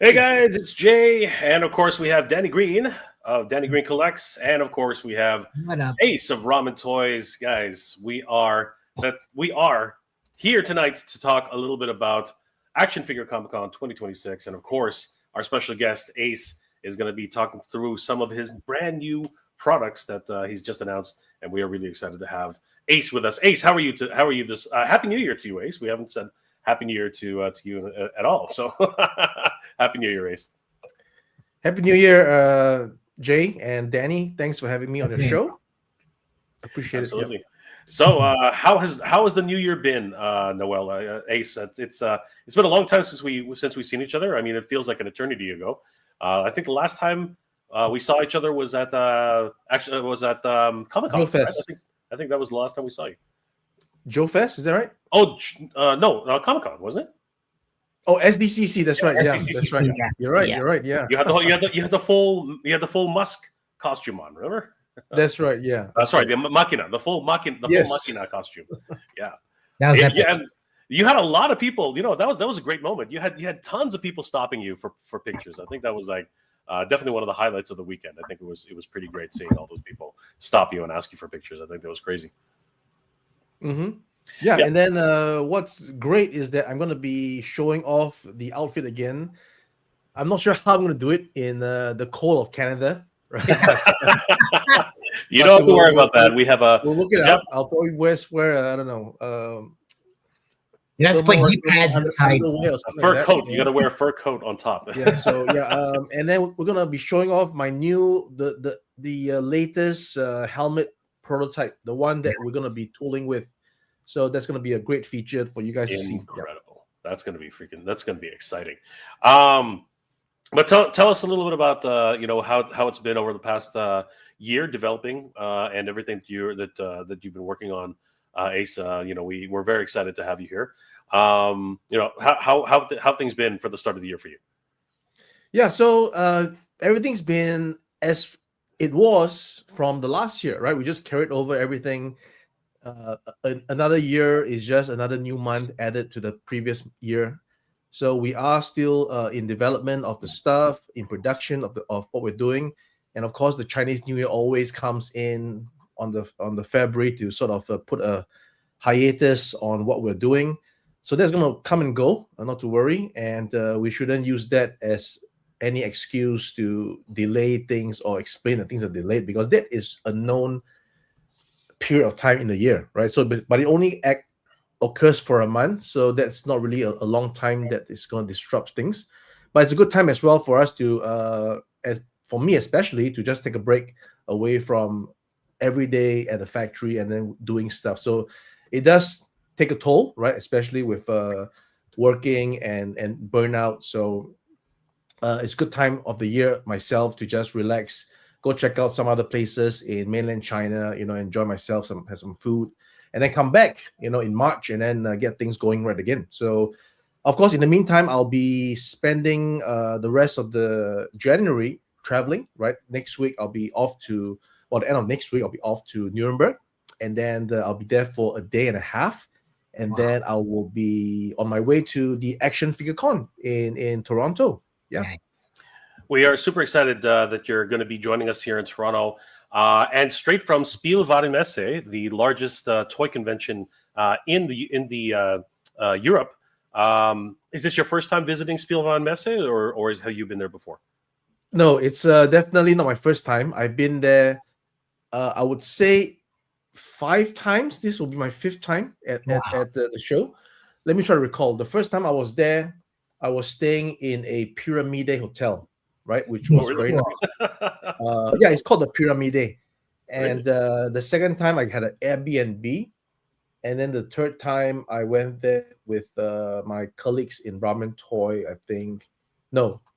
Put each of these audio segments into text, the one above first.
Hey guys, it's Jay, and of course we have Danny Green of Danny Green Collects, and of course we have Ace of Ramen Toys. Guys, we are here tonight to talk a little bit about Action Figure Comic Con 2026, and of course our special guest Ace is going to be talking through some of his brand new products that he's just announced, and we are really excited to have Ace with us. Ace, how are you? How are you? This Happy New Year to you, Ace. We haven't said Happy New Year to you at all. So Happy New Year, Ace. Happy New Year, Jay and Danny. Thanks for having me on your show. Appreciate Absolutely. it. Yep. So how has the New Year been, Noel? Ace, it's been a long time since we've seen each other. I mean, it feels like an eternity ago. I think the last time we saw each other was at Comic-Con. Joe Fest. Right? I think that was the last time we saw you. Joe Fest, is that right? Oh, no, Comic-Con, wasn't it? Oh, SDCC. That's right. Yeah, SDCC. that's right. Yeah. You're right. Yeah. You're right. Yeah. You had the full MUSK costume on. Remember? That's right. Yeah. That's right. The Machina, the full Machina costume. Yeah. That was epic. And you had a lot of people. You know, that was a great moment. You had tons of people stopping you for pictures. I think that was like definitely one of the highlights of the weekend. I think it was pretty great seeing all those people stop you and ask you for pictures. I think that was crazy. Mm-hmm. Yeah, and then what's great is that I'm going to be showing off the outfit again. I'm not sure how I'm going to do it in the cold of Canada. Right? You don't have to worry about that. We have we'll look it up. I'll probably wear I don't know. You have to put heat pads inside. A fur coat. You got to wear a fur coat on top. Yeah. So and then we're gonna be showing off my new the latest helmet prototype, the one that we're gonna be tooling with. So that's going to be a great feature for you guys to see. Incredible. That's going to be exciting. But tell us a little bit about how it's been over the past year developing and everything that you've been working on, Ace. We're very excited to have you here. How things been for the start of the year for you? Yeah, so everything's been as it was from the last year, right? We just carried over everything. Another year is just another new month added to the previous year. So we are still in development of the stuff, in production of what we're doing, and of course the Chinese New Year always comes in on the February to sort of put a hiatus on what we're doing. So that's going to come and go, not to worry, and we shouldn't use that as any excuse to delay things or explain that things are delayed, because that is a known period of time in the year, right? So but it only occurs for a month, so that's not really a long time that is going to disrupt things. But it's a good time as well for us to for me especially, to just take a break away from every day at the factory and then doing stuff. So it does take a toll, right? Especially with working and burnout. So it's a good time of the year myself to just relax, go check out some other places in mainland China, enjoy myself, have some food, and then come back, in March, and then get things going right again. So, of course, in the meantime, I'll be spending the rest of the January traveling, right? Next week, I'll be off the end of next week, I'll be off to Nuremberg, and then I'll be there for a day and a half, and then I will be on my way to the Action Figure Con in Toronto. Yeah. Nice. We are super excited that you're going to be joining us here in Toronto, and straight from Spielwarenmesse, the largest toy convention in the Europe. Is this your first time visiting Spielwarenmesse, or have you been there before? No, it's definitely not my first time. I've been there, I would say 5 times. This will be my 5th time at the show. Let me try to recall. The first time I was there, I was staying in a Pyramide hotel, right, which was very nice. Yeah, it's called the Pyramide. And the second time I had an Airbnb, and then the third time I went there with my colleagues in Ramen Toy. I think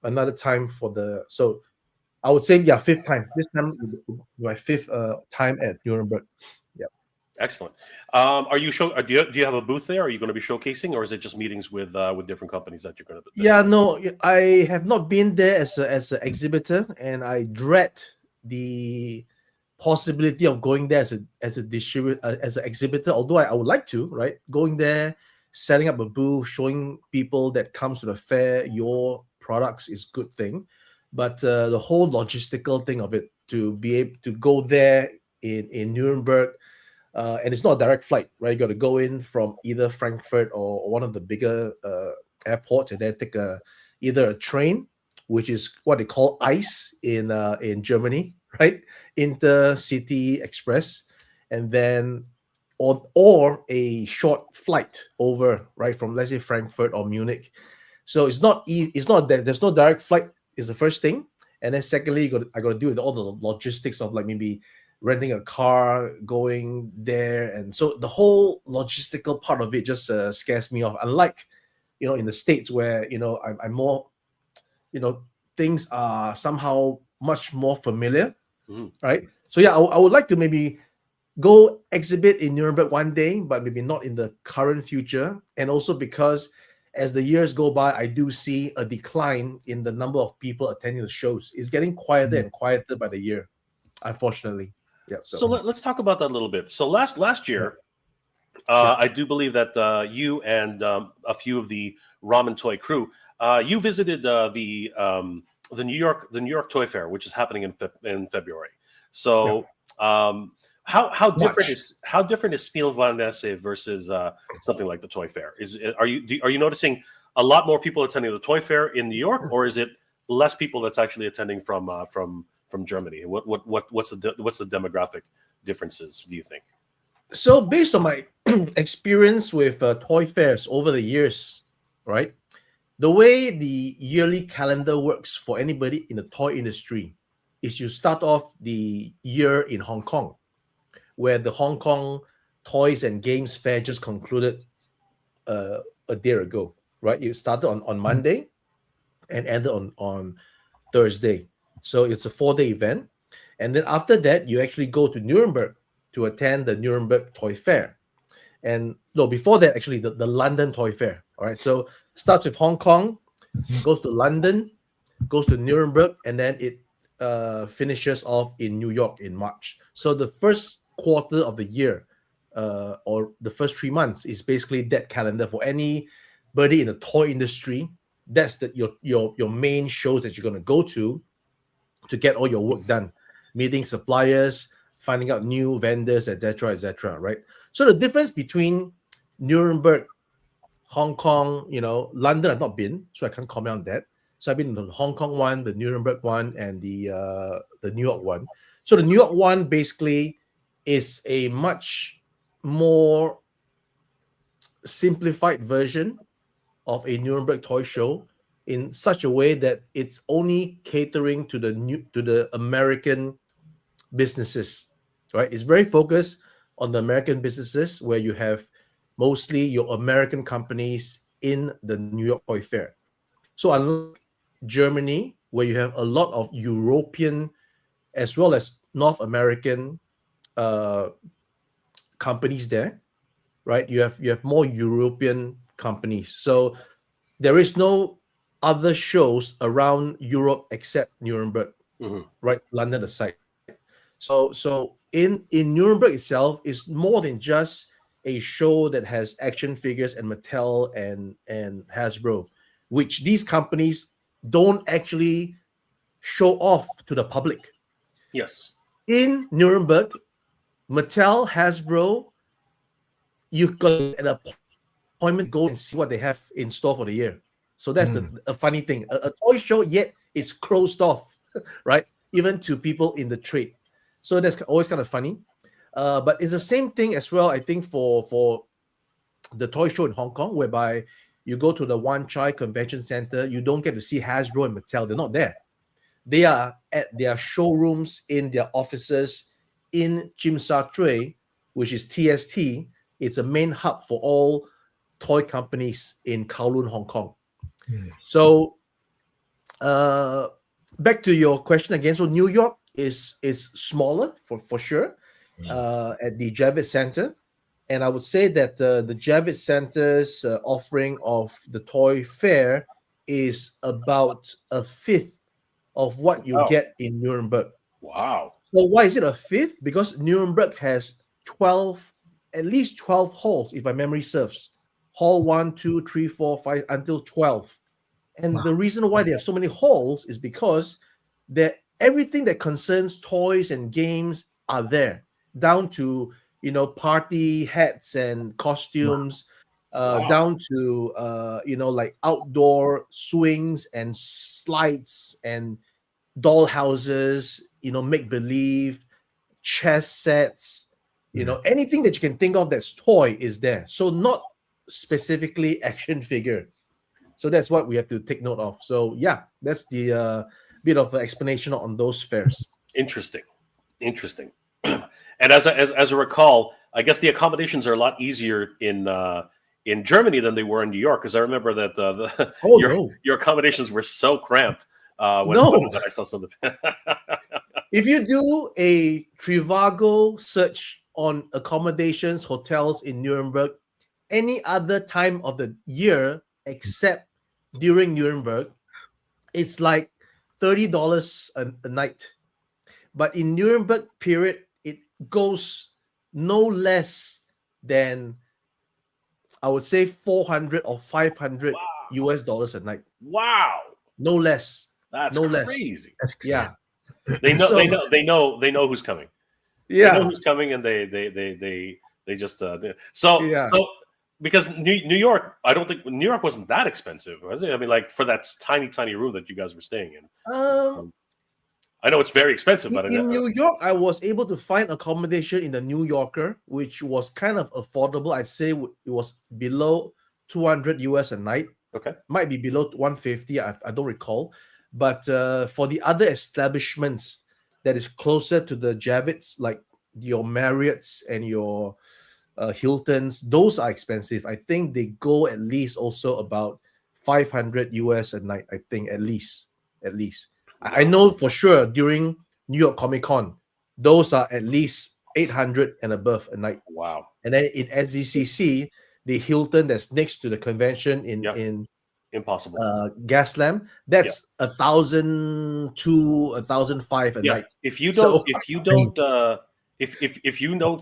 another time I would say, yeah, fifth time. This time, my fifth time at Nuremberg. Yeah. Excellent. Are you do you have a booth there? Are you going to be showcasing, or is it just meetings with different companies that you're going to? Yeah, no, I have not been there as an exhibitor, and I dread the possibility of going there as a distributor, as an exhibitor. Although I would like to, right, going there, setting up a booth, showing people that comes to the fair your products is good thing, but the whole logistical thing of it, to be able to go there in Nuremberg. And it's not a direct flight, right? You got to go in from either Frankfurt or one of the bigger airports, and then take either a train, which is what they call ICE in Germany, right? Intercity Express, and then or a short flight over, right, from, let's say, Frankfurt or Munich. So it's not that there's no direct flight is the first thing, and then secondly, I got to deal with all the logistics of, like, maybe renting a car, going there, and so the whole logistical part of it just scares me off. Unlike, in the States, where I'm more, things are somehow much more familiar, right? So yeah, I would like to maybe go exhibit in Nuremberg one day, but maybe not in the current future. And also because as the years go by, I do see a decline in the number of people attending the shows. It's getting quieter and quieter by the year, unfortunately. Yeah. So let's talk about that a little bit. So last year, I do believe that you and a few of the Ramen Toy crew, you visited the New York Toy Fair, which is happening in February. So how different is Spiel Warenmesse versus something like the Toy Fair? Are you noticing a lot more people attending the Toy Fair in New York, or is it less people that's actually attending from Germany? What's the demographic differences, do you think? So based on my experience with toy fairs over the years, right, the way the yearly calendar works for anybody in the toy industry is you start off the year in Hong Kong, where the Hong Kong Toys and Games Fair just concluded a day ago, right? You started on Monday and ended on Thursday. So it's a 4-day event. And then after that, you actually go to Nuremberg to attend the Nuremberg Toy Fair. And no, before that, actually, the London Toy Fair. All right. So starts with Hong Kong, goes to London, goes to Nuremberg, and then it finishes off in New York in March. So the first quarter of the year, or the first 3 months, is basically that calendar for anybody in the toy industry. That's your main shows that you're going to go to get all your work done, meeting suppliers, finding out new vendors, etc., right? So the difference between Nuremberg, Hong Kong, London, I've not been, so I can't comment on that. So I've been to the Hong Kong one, the Nuremberg one, and the New York one. So the New York one basically is a much more simplified version of a Nuremberg toy show, in such a way that it's only catering to the American businesses, right? It's very focused on the American businesses, where you have mostly your American companies in the New York Toy Fair. So unlike Germany, where you have a lot of European as well as North American companies there, right? You have more European companies. So there is no other shows around Europe except Nuremberg, right? London aside. So in Nuremberg itself is more than just a show that has action figures and Mattel and Hasbro, which these companies don't actually show off to the public. Yes. In Nuremberg, Mattel, Hasbro, you got an appointment, go and see what they have in store for the year. So that's a funny thing. A toy show, yet it's closed off, right? Even to people in the trade. So that's always kind of funny. But it's the same thing as well, I think, for the toy show in Hong Kong, whereby you go to the Wan Chai Convention Center, you don't get to see Hasbro and Mattel. They're not there. They are at their showrooms, in their offices in Tsim Sha Tsui, which is TST. It's a main hub for all toy companies in Kowloon, Hong Kong. So back to your question again. So New York is smaller for sure at the Javits Center. And I would say that the Javits Center's offering of the toy fair is about a fifth of what you get in Nuremberg. Wow. So why is it a fifth? Because Nuremberg has at least 12 halls, if my memory serves. Hall 1, 2, 3, 4, 5, until 12. And the reason why they have so many halls is because everything that concerns toys and games are there, down to party hats and costumes, down to like outdoor swings and slides and doll houses, make believe, chess sets, anything that you can think of that's toy is there. So not specifically action figure. So that's what we have to take note of. So yeah, that's the bit of explanation on those fairs. Interesting. And as I recall, I guess the accommodations are a lot easier in Germany than they were in New York, because I remember that your accommodations were so cramped when I saw some of them. If you do a Trivago search on accommodations, hotels in Nuremberg, any other time of the year except during Nuremberg, it's like $30 a night. But in Nuremberg period, it goes no less than, I would say, 400 or 500 US dollars a night. Wow. No less. That's no crazy. Less. Yeah. They know who's coming. Yeah. They know who's coming, and they just so because New York, I don't think New York wasn't that expensive, was it? I mean, like, for that tiny room that you guys were staying in. I know it's very expensive, but in New York, I was able to find accommodation in the New Yorker, which was kind of affordable. I'd say it was below 200 US a night. Okay, might be below 150. I don't recall. But for the other establishments that is closer to the Javits, like your Marriott's and your Hilton's, those are expensive. I think they go at least also about 500 US a night. I think at least. I know for sure during New York Comic Con, those are at least 800 and above a night. Wow. And then in SZCC, the Hilton that's next to the convention in Impossible. Gaslamp, that's 1,000 to 1,005 a night. If you don't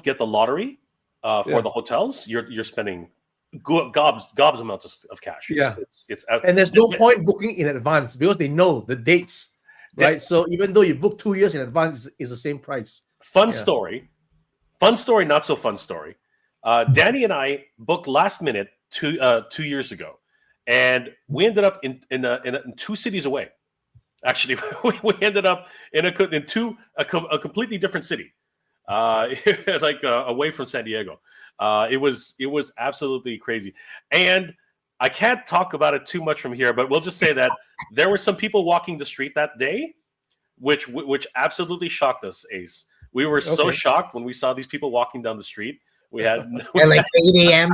get the lottery for the hotels, you're spending gobs amounts of cash. It's out. And there's no point booking in advance because they know the dates, right? So even though you book 2 years in advance, it's the same price. Fun story, not so fun story. Danny and I booked last minute 2 years ago. And we ended up in two cities away. Actually, we ended up in a completely different city, like away from San Diego. It was absolutely crazy, and I can't talk about it too much from here. But we'll just say that there were some people walking the street that day, which absolutely shocked us. Ace, we were so shocked when we saw these people walking down the street. We had like 8 a.m.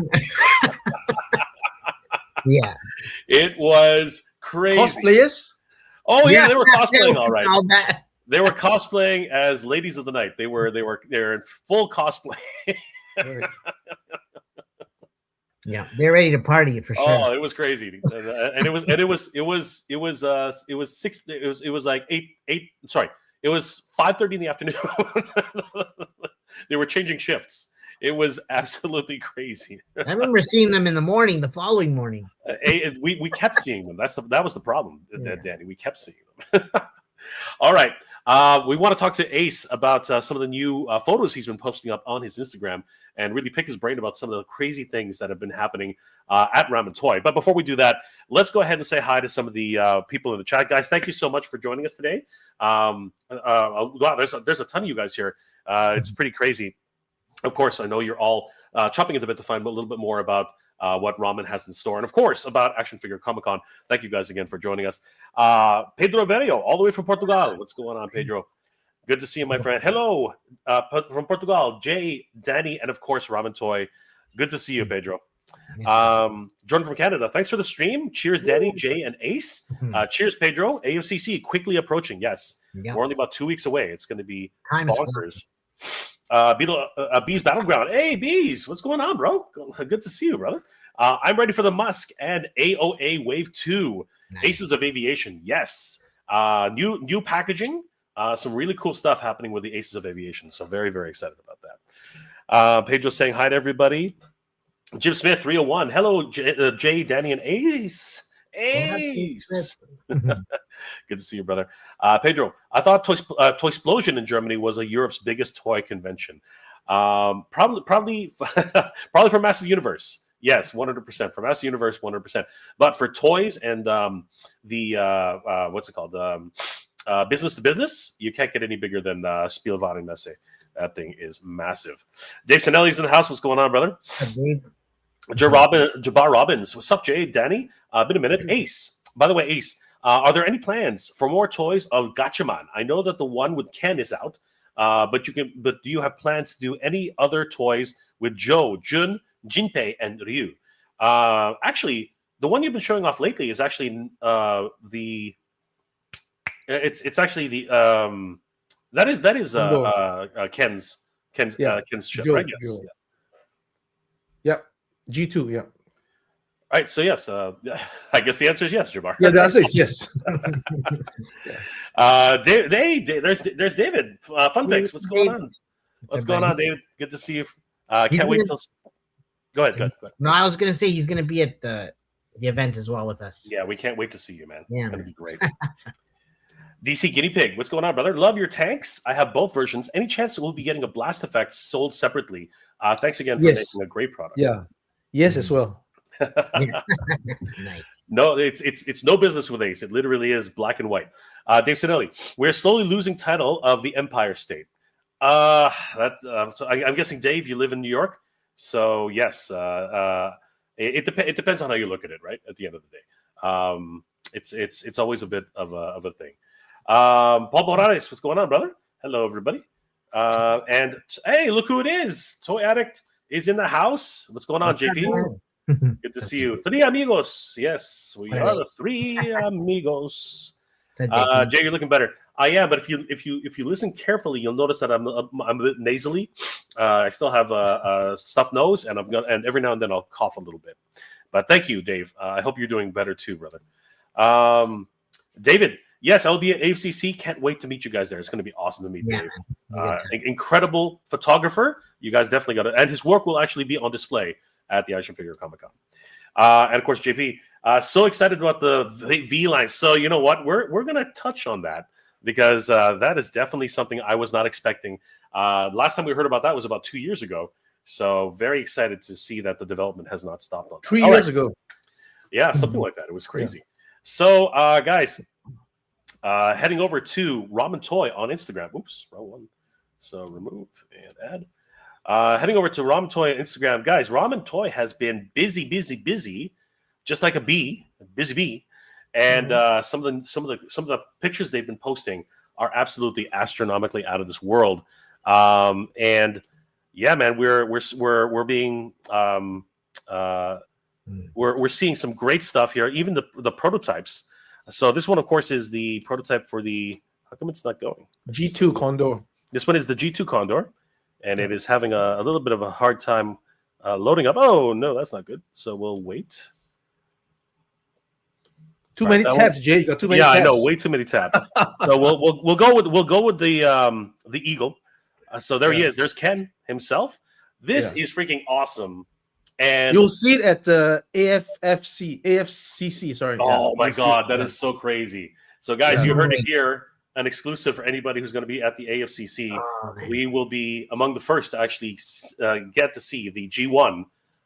Yeah, it was crazy. Cosplayers? Oh yeah, they were cosplaying all right. They were cosplaying as ladies of the night. They're in full cosplay. Yeah, they're ready to party for sure. Oh, it was crazy, and it was like eight. Sorry, it was 5:30 in the afternoon. They were changing shifts. It was absolutely crazy. I remember seeing them in the morning, the following morning. We kept seeing them. That was the problem, Danny. We kept seeing them. All right. We want to talk to Ace about some of the new photos he's been posting up on his Instagram and really pick his brain about some of the crazy things that have been happening at Ramen Toy. But before we do that, let's go ahead and say hi to some of the people in the chat. Guys, thank you so much for joining us today. Wow, there's a ton of you guys here. It's pretty crazy. Of course, I know you're all chopping at the bit to find a little bit more about what Ramen has in store. And, of course, about Action Figure Comic-Con. Thank you guys again for joining us. Pedro Berio, all the way from Portugal. What's going on, Pedro? Good to see you, my friend. Hello from Portugal. Jay, Danny, and, of course, Ramen Toy. Good to see you, Pedro. Jordan from Canada, thanks for the stream. Cheers, Danny, Jay, and Ace. Cheers, Pedro. AFCC quickly approaching. Yes, we're only about 2 weeks away. It's going to be bonkers. Bees Battleground. Hey, Bees, what's going on, bro? Good to see you, brother. I'm ready for the MUSK and AOA Wave 2. Nice. Aces of Aviation. Yes. New packaging. Some really cool stuff happening with the Aces of Aviation. So very, very excited about that. Pedro saying hi to everybody. Jim Smith, 301. Hello, Jay, Danny, and Ace. Ace. Good to see you, brother. Pedro, I thought Toy Explosion in Germany was Europe's biggest toy convention. Probably for Massive Universe. Yes, 100%. For Massive Universe, 100%. But for toys and what's it called? Business to business, you can't get any bigger than Spielwarenmesse. That thing is massive. Dave Sanelli's in the house. What's going on, brother? Jabbar Robbins. What's up, Jay? Danny? Been a minute. Ace. By the way, Ace, are there any plans for more toys of Gatchaman? I know that the one with Ken is out, but do you have plans to do any other toys with Joe, Jun, Jinpei, and Ryu? Actually, the one you've been showing off lately is actually it's actually the that is Ken's ship, Joe, right? Yes. Joe. Yeah. G2, yeah. All right, so yes, I guess the answer is yes, Jabbar. Yeah, the answer is yes. There's David. Fun Picks. What's going on? What's going on, David? Good to see you. Can't wait till. Go ahead. No, I was gonna say he's gonna be at the event as well with us. Yeah, we can't wait to see you, man. It's gonna be great. DC Guinea Pig, what's going on, brother? Love your tanks. I have both versions. Any chance that we'll be getting a blast effect sold separately? Thanks again for making a great product. Yeah. Yes, as well. Nice. No, it's no business with Ace. It literally is black and white. Dave Sinelli, we're slowly losing title of the Empire State. So I'm guessing, Dave, you live in New York, so yes. It depends on how you look at it, right? At the end of the day, it's always a bit of a thing. Paul Morales, what's going on, brother? Hello, everybody. And hey, look who it is. Toy Addict is in the house. What's going on, JP? Good to see you. Three amigos. Yes, we are the three amigos. Jay, you're looking better. I am, but if you listen carefully, you'll notice that I'm a bit nasally. I still have a stuffed nose, and and every now and then I'll cough a little bit. But thank you, Dave. I hope you're doing better too, brother. David. Yes, I'll be at AFCC. Can't wait to meet you guys there. It's going to be awesome to meet Dave. Incredible photographer. You guys definitely got it. And his work will actually be on display at the Action Figure Comic Con. And of course, JP, so excited about the V line. So you know what? We're going to touch on that because that is definitely something I was not expecting. Last time we heard about that was about 2 years ago. So very excited to see that the development has not stopped on that. 3 years ago. Yeah, something like that. It was crazy. Yeah. So guys, heading over to Ramen Toy on Instagram. Oops, wrong one. So remove and add. Heading over to Ramen Toy on Instagram. Guys, Ramen Toy has been busy, just like a busy bee. And some of the pictures they've been posting are absolutely astronomically out of this world. And yeah, man, we're being we're seeing some great stuff here. Even the prototypes. So this one, of course, is the prototype for the. How come it's not going? G2 Condor. This one is the G2 Condor, and it is having a little bit of a hard time loading up. Oh no, that's not good. So we'll wait. Too many tabs, Jay. You got too many. Yeah, tabs. I know, way too many tabs. So we'll go with the Eagle. So there he is. There's Ken himself. This is freaking awesome. And you'll see it at the AFCC. Sorry. Oh my God, that is so crazy. So guys, you heard it here, an exclusive for anybody who's going to be at the AFCC. We will be among the first to actually get to see the G1,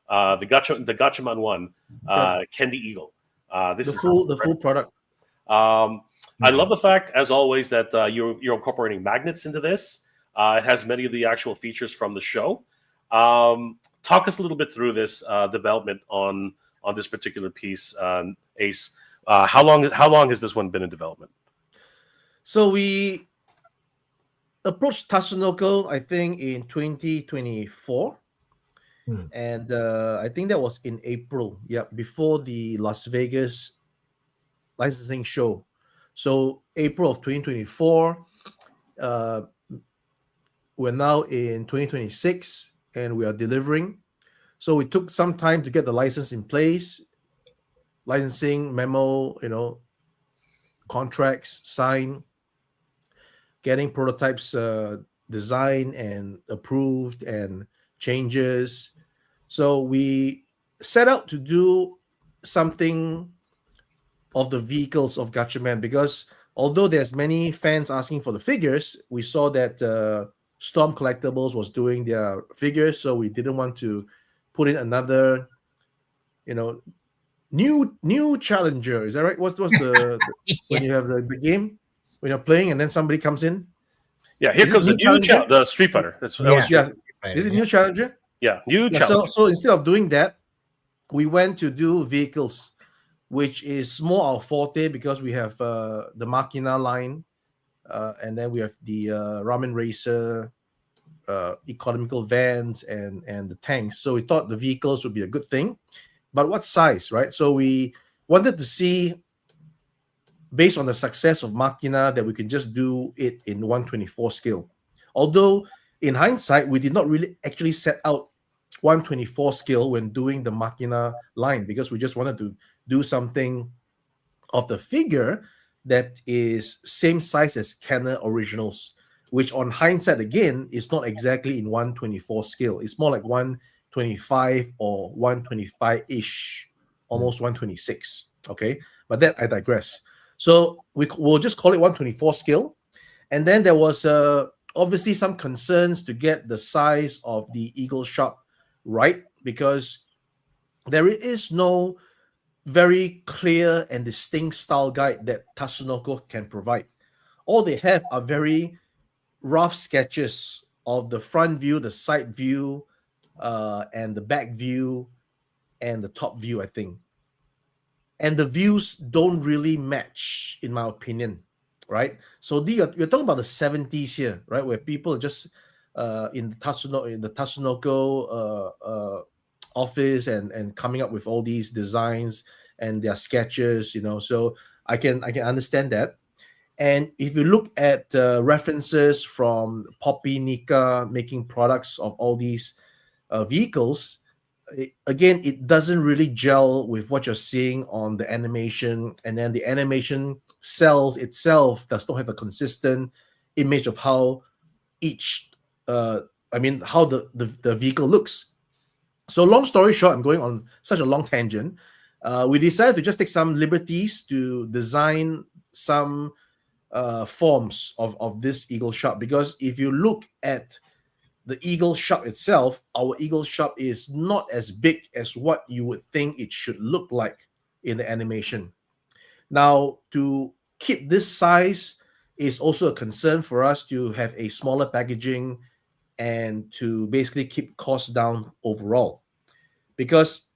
the Gatchaman one, Ken the Eagle. This is the full product. I love the fact, as always, that you're incorporating magnets into this. It has many of the actual features from the show. Talk us a little bit through this development on this particular piece, Ace. How long has this one been in development? So we approached Tatsunoko, I think, in 2024, And I think that was in April. Yeah, before the Las Vegas licensing show. So April of 2024. We're now in 2026 and we are delivering. So it took some time to get the license in place, licensing memo, contracts signed, getting prototypes designed and approved and changes. So we set out to do something of the vehicles of Gatchaman because although there's many fans asking for the figures, we saw that Storm Collectibles was doing their figures, so we didn't want to put in another, new challenger. Is that right? What's the when you have the game when you're playing and then somebody comes in? Yeah, here comes a new challenger, the Street Fighter. That was Is it new challenger? Yeah, new challenger. So instead of doing that, we went to do vehicles, which is more our forte because we have the Machina line, and then we have the Ramen Racer, economical vans, and the tanks. So we thought the vehicles would be a good thing. But what size, right? So we wanted to see, based on the success of Machina, that we can just do it in 124 scale. Although, in hindsight, we did not really actually set out 124 scale when doing the Machina line because we just wanted to do something of the figure that is same size as Kenner originals, which on hindsight, again, is not exactly in 124 scale. It's more like 125 or 125-ish, almost 126. Okay, but that I digress. So we'll just call it 124 scale. And then there was obviously some concerns to get the size of the Eagle shop right because there is no very clear and distinct style guide that Tatsunoko can provide. All they have are very rough sketches of the front view, the side view, and the back view, and the top view, I think. And the views don't really match, in my opinion, right? So you're talking about the 70s here, right? Where people are just in the Tatsunoko office and coming up with all these designs and their sketches, So I can understand that. And if you look at references from Poppy Nika making products of all these vehicles, again, it doesn't really gel with what you're seeing on the animation, and then the animation cells itself does not have a consistent image of how how the vehicle looks. So long story short, I'm going on such a long tangent. We decided to just take some liberties to design some forms of this Eagle shop, because if you look at the Eagle shop itself, our Eagle shop is not as big as what you would think it should look like in the animation. Now, to keep this size is also a concern for us to have a smaller packaging and to basically keep costs down overall. Because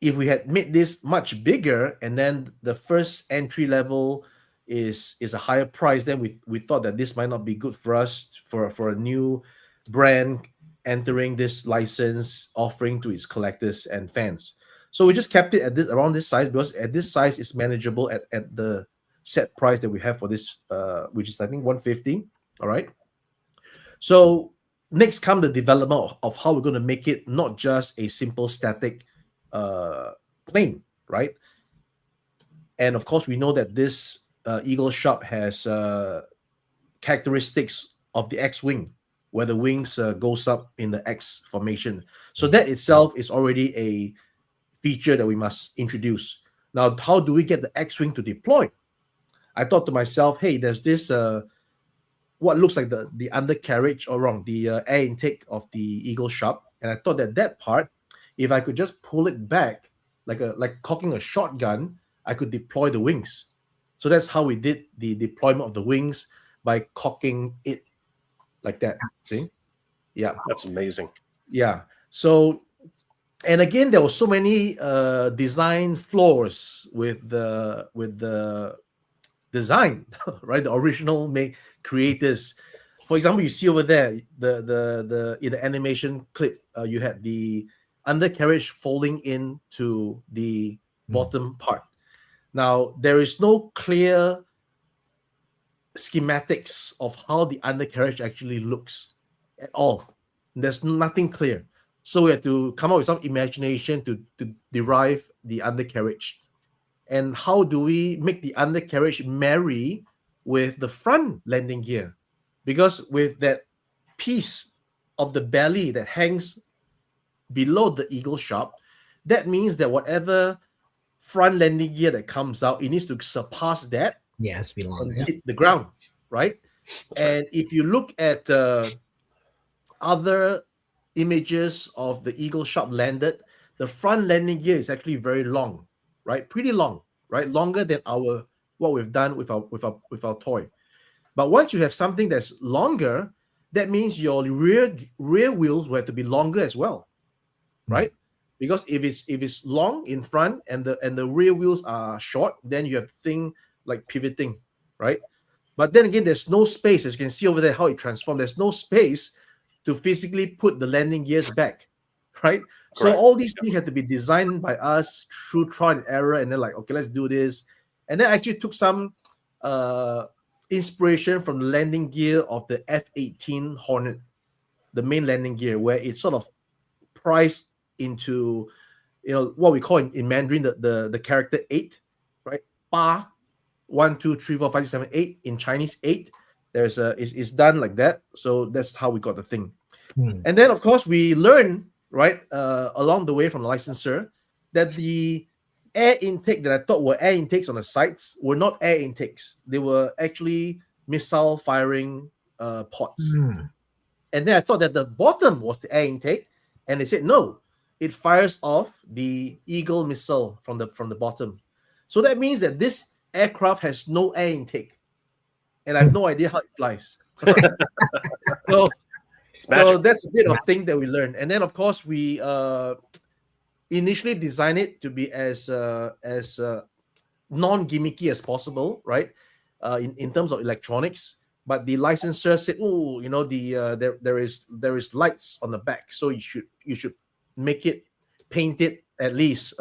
if we had made this much bigger and then the first entry level is a higher price, then we thought that this might not be good for us for a new brand entering this license offering to its collectors and fans. So we just kept it at around this size, because at this size it's manageable at the set price that we have for this, which is I think 150. All right. So next come the development of how we're going to make it not just a simple static plane, right? And of course, we know that this Eagle shop has characteristics of the X-wing, where the wings goes up in the X formation. So that itself is already a feature that we must introduce. Now, how do we get the X-wing to deploy? I thought to myself, hey, there's this what looks like the undercarriage, or wrong, the air intake of the Eagle shop, and I thought that part, if I could just pull it back like cocking a shotgun, I could deploy the wings. So that's how we did the deployment of the wings, by cocking it like that. See? Yeah. That's amazing. Yeah. So, and again, there were so many design flaws with the design, right? The original creators. for example, you see over there the in the animation clip, you had the undercarriage folding into the bottom part. Now there is no clear schematics of how the undercarriage actually looks at all. There's nothing clear. So we had to come up with some imagination to derive the undercarriage. And how do we make the undercarriage marry with the front landing gear? Because with that piece of the belly that hangs below the eagle shop, that means that whatever front landing gear that comes out, it needs to surpass that. Yeah, it's be longer. And hit the ground, right? And if you look at other images of the eagle shop landed, the front landing gear is actually very long, right? Pretty long, right? Longer than what we've done with our toy. But once you have something that's longer, that means your rear wheels will have to be longer as well, right? Because if it's long in front and the rear wheels are short, then you have thing like pivoting, right? But then again, there's no space, as you can see over there how it transformed. There's no space to physically put the landing gears back, right? Correct. So all these things had to be designed by us through trial and error, and then like, okay, let's do this. And then actually took some inspiration from the landing gear of the F-18 Hornet, the main landing gear, where it's sort of priced into, what we call in Mandarin the character 8, right? Pa, 1, 2, 3, 4, 5, 6, 7, 8. In Chinese, 8. There's it's done like that. So that's how we got the thing. And then of course we learn, right, along the way from the licensor, that the air intake that I thought were air intakes on the sides were not air intakes. They were actually missile firing pods. And then I thought that the bottom was the air intake, and they said no, it fires off the Eagle missile from the bottom. So that means that this aircraft has no air intake, and I have no idea how it flies. So that's a bit of thing that we learned. And then of course we initially designed it to be as non-gimmicky as possible, right? In terms of electronics. But the licensor said, oh, there is lights on the back, so you should make it, paint it at least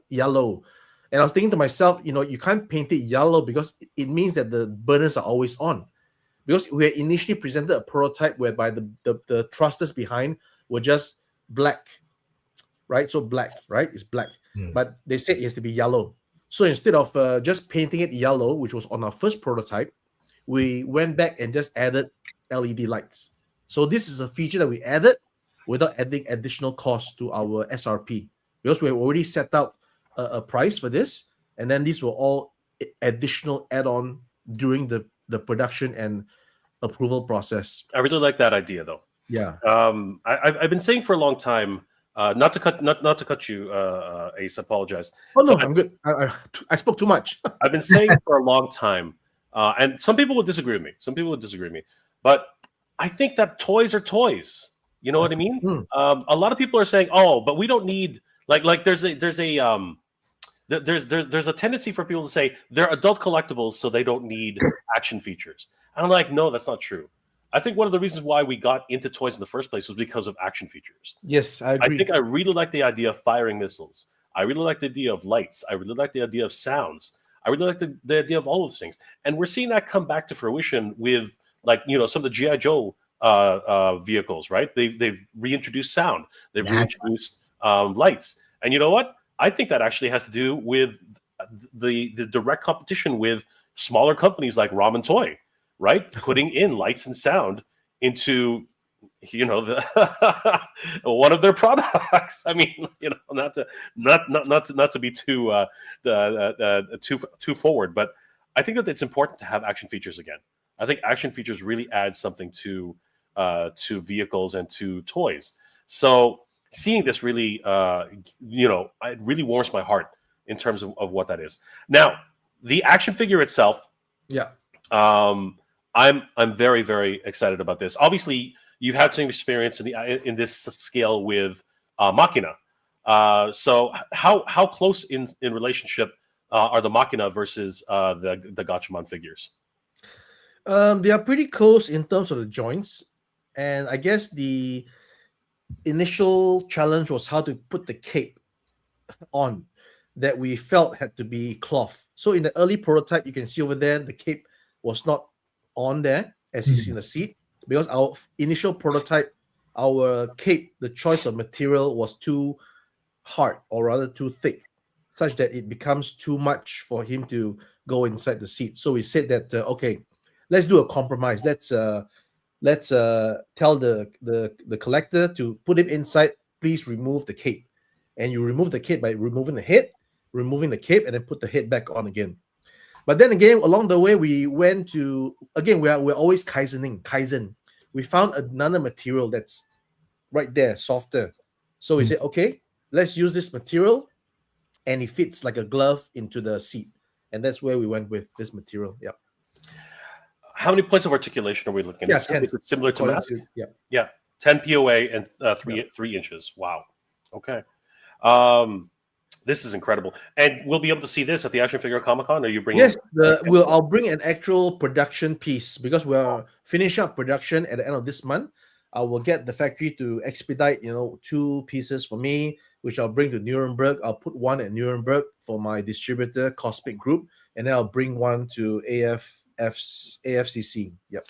yellow. And I was thinking to myself, you can't paint it yellow because it means that the burners are always on. Because we had initially presented a prototype whereby the thrusters behind were just black, right? So black, right? It's black. But they said it has to be yellow. So instead of just painting it yellow, which was on our first prototype, we went back and just added LED lights. So this is a feature that we added without adding additional cost to our SRP, because we have already set out a price for this, and then these were all additional add-on during the production and approval process. I really like that idea, though. Yeah. I've been saying for a long time, not to cut you, Ace. Apologize. Oh no, I'm good. I spoke too much. I've been saying for a long time, and some people would disagree with me. But I think that toys are toys. You know what I mean? A lot of people are saying, "Oh, but we don't need like." There's a tendency for people to say they're adult collectibles, so they don't need action features. And I'm like, no, that's not true. I think one of the reasons why we got into toys in the first place was because of action features. Yes, I agree. I think I really like the idea of firing missiles. I really like the idea of lights. I really like the idea of sounds. I really like the idea of all of those things. And we're seeing that come back to fruition with, some of the G.I. Joe vehicles, right? They've reintroduced sound. They've reintroduced lights. And you know what? I think that actually has to do with the direct competition with smaller companies like Ramen Toy, right? Putting in lights and sound into, one of their products. I mean, not to be too forward, but I think that it's important to have action features again. I think action features really add something to vehicles and to toys. So seeing this really, it really warms my heart in terms of what that is. Now, the action figure itself, yeah, I'm very, very excited about this. Obviously, you've had some experience in this scale with Machina. So how close in relationship are the Machina versus the Gatchaman figures? They are pretty close in terms of the joints, and I guess the initial challenge was how to put the cape on that we felt had to be cloth. So in the early prototype, you can see over there the cape was not on there as you see in the seat, because our initial prototype, our cape, the choice of material was too hard, or rather too thick, such that it becomes too much for him to go inside the seat. So we said that okay, let's do a compromise. Let's tell the collector to put him inside. Please remove the cape, and you remove the cape by removing the head, removing the cape, and then put the head back on again. But then again, along the way, we went to again we're always kaizen. We found another material that's right there, softer. So we said, okay, let's use this material, and it fits like a glove into the seat, and that's where we went with this material. Yeah. How many points of articulation are we looking at? Yeah, 10. Is it similar to MUSK? Yeah. 10 POA and 3 inches. Wow. Okay. This is incredible, and we'll be able to see this at the Action Figure Comic-Con. Are you bringing? Yes, I'll bring an actual production piece, because we're finishing up production at the end of this month. I will get the factory to expedite, 2 pieces for me, which I'll bring to Nuremberg. I'll put one at Nuremberg for my distributor, Cosmic Group, and then I'll bring one to AFCC. Yep.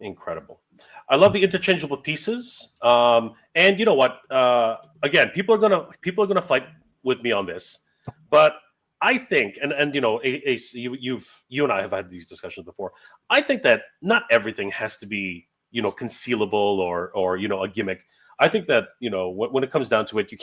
Incredible. I love the interchangeable pieces. And you know what? Again, people are gonna fight with me on this, but I think, and Ace, you and I have had these discussions before. I think that not everything has to be concealable or a gimmick. I think that when it comes down to it, you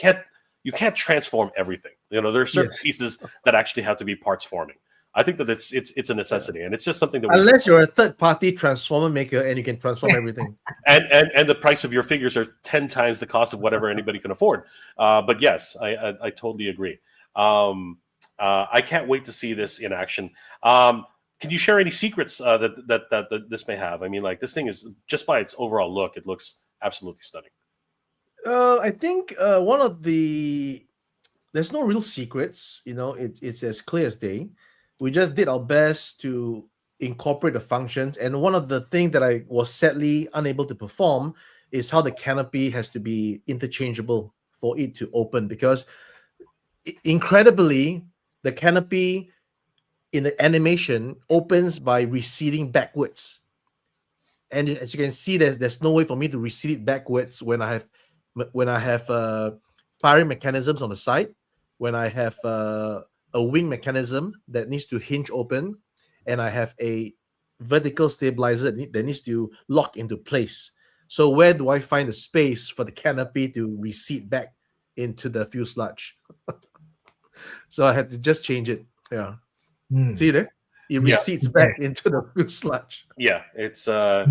can't transform everything. There are certain pieces that actually have to be parts forming. I think that it's a necessity, and it's just something that unless you're a third-party transformer maker and you can transform everything, and the price of your figures are 10 times the cost of whatever anybody can afford. But yes, I totally agree. I can't wait to see this in action. Can you share any secrets that this may have? I mean, like, this thing is, just by its overall look, it looks absolutely stunning. I think one of there's no real secrets. It's as clear as day. We just did our best to incorporate the functions. And one of the things that I was sadly unable to perform is how the canopy has to be interchangeable for it to open, because incredibly, the canopy in the animation opens by receding backwards. And as you can see, there's no way for me to recede it backwards when I have firing mechanisms on the side, when I have a wing mechanism that needs to hinge open, and I have a vertical stabilizer that needs to lock into place. So where do I find the space for the canopy to recede back into the fuselage? So I had to just change it. Yeah. See there? It recedes back into the fuselage. Yeah, it's not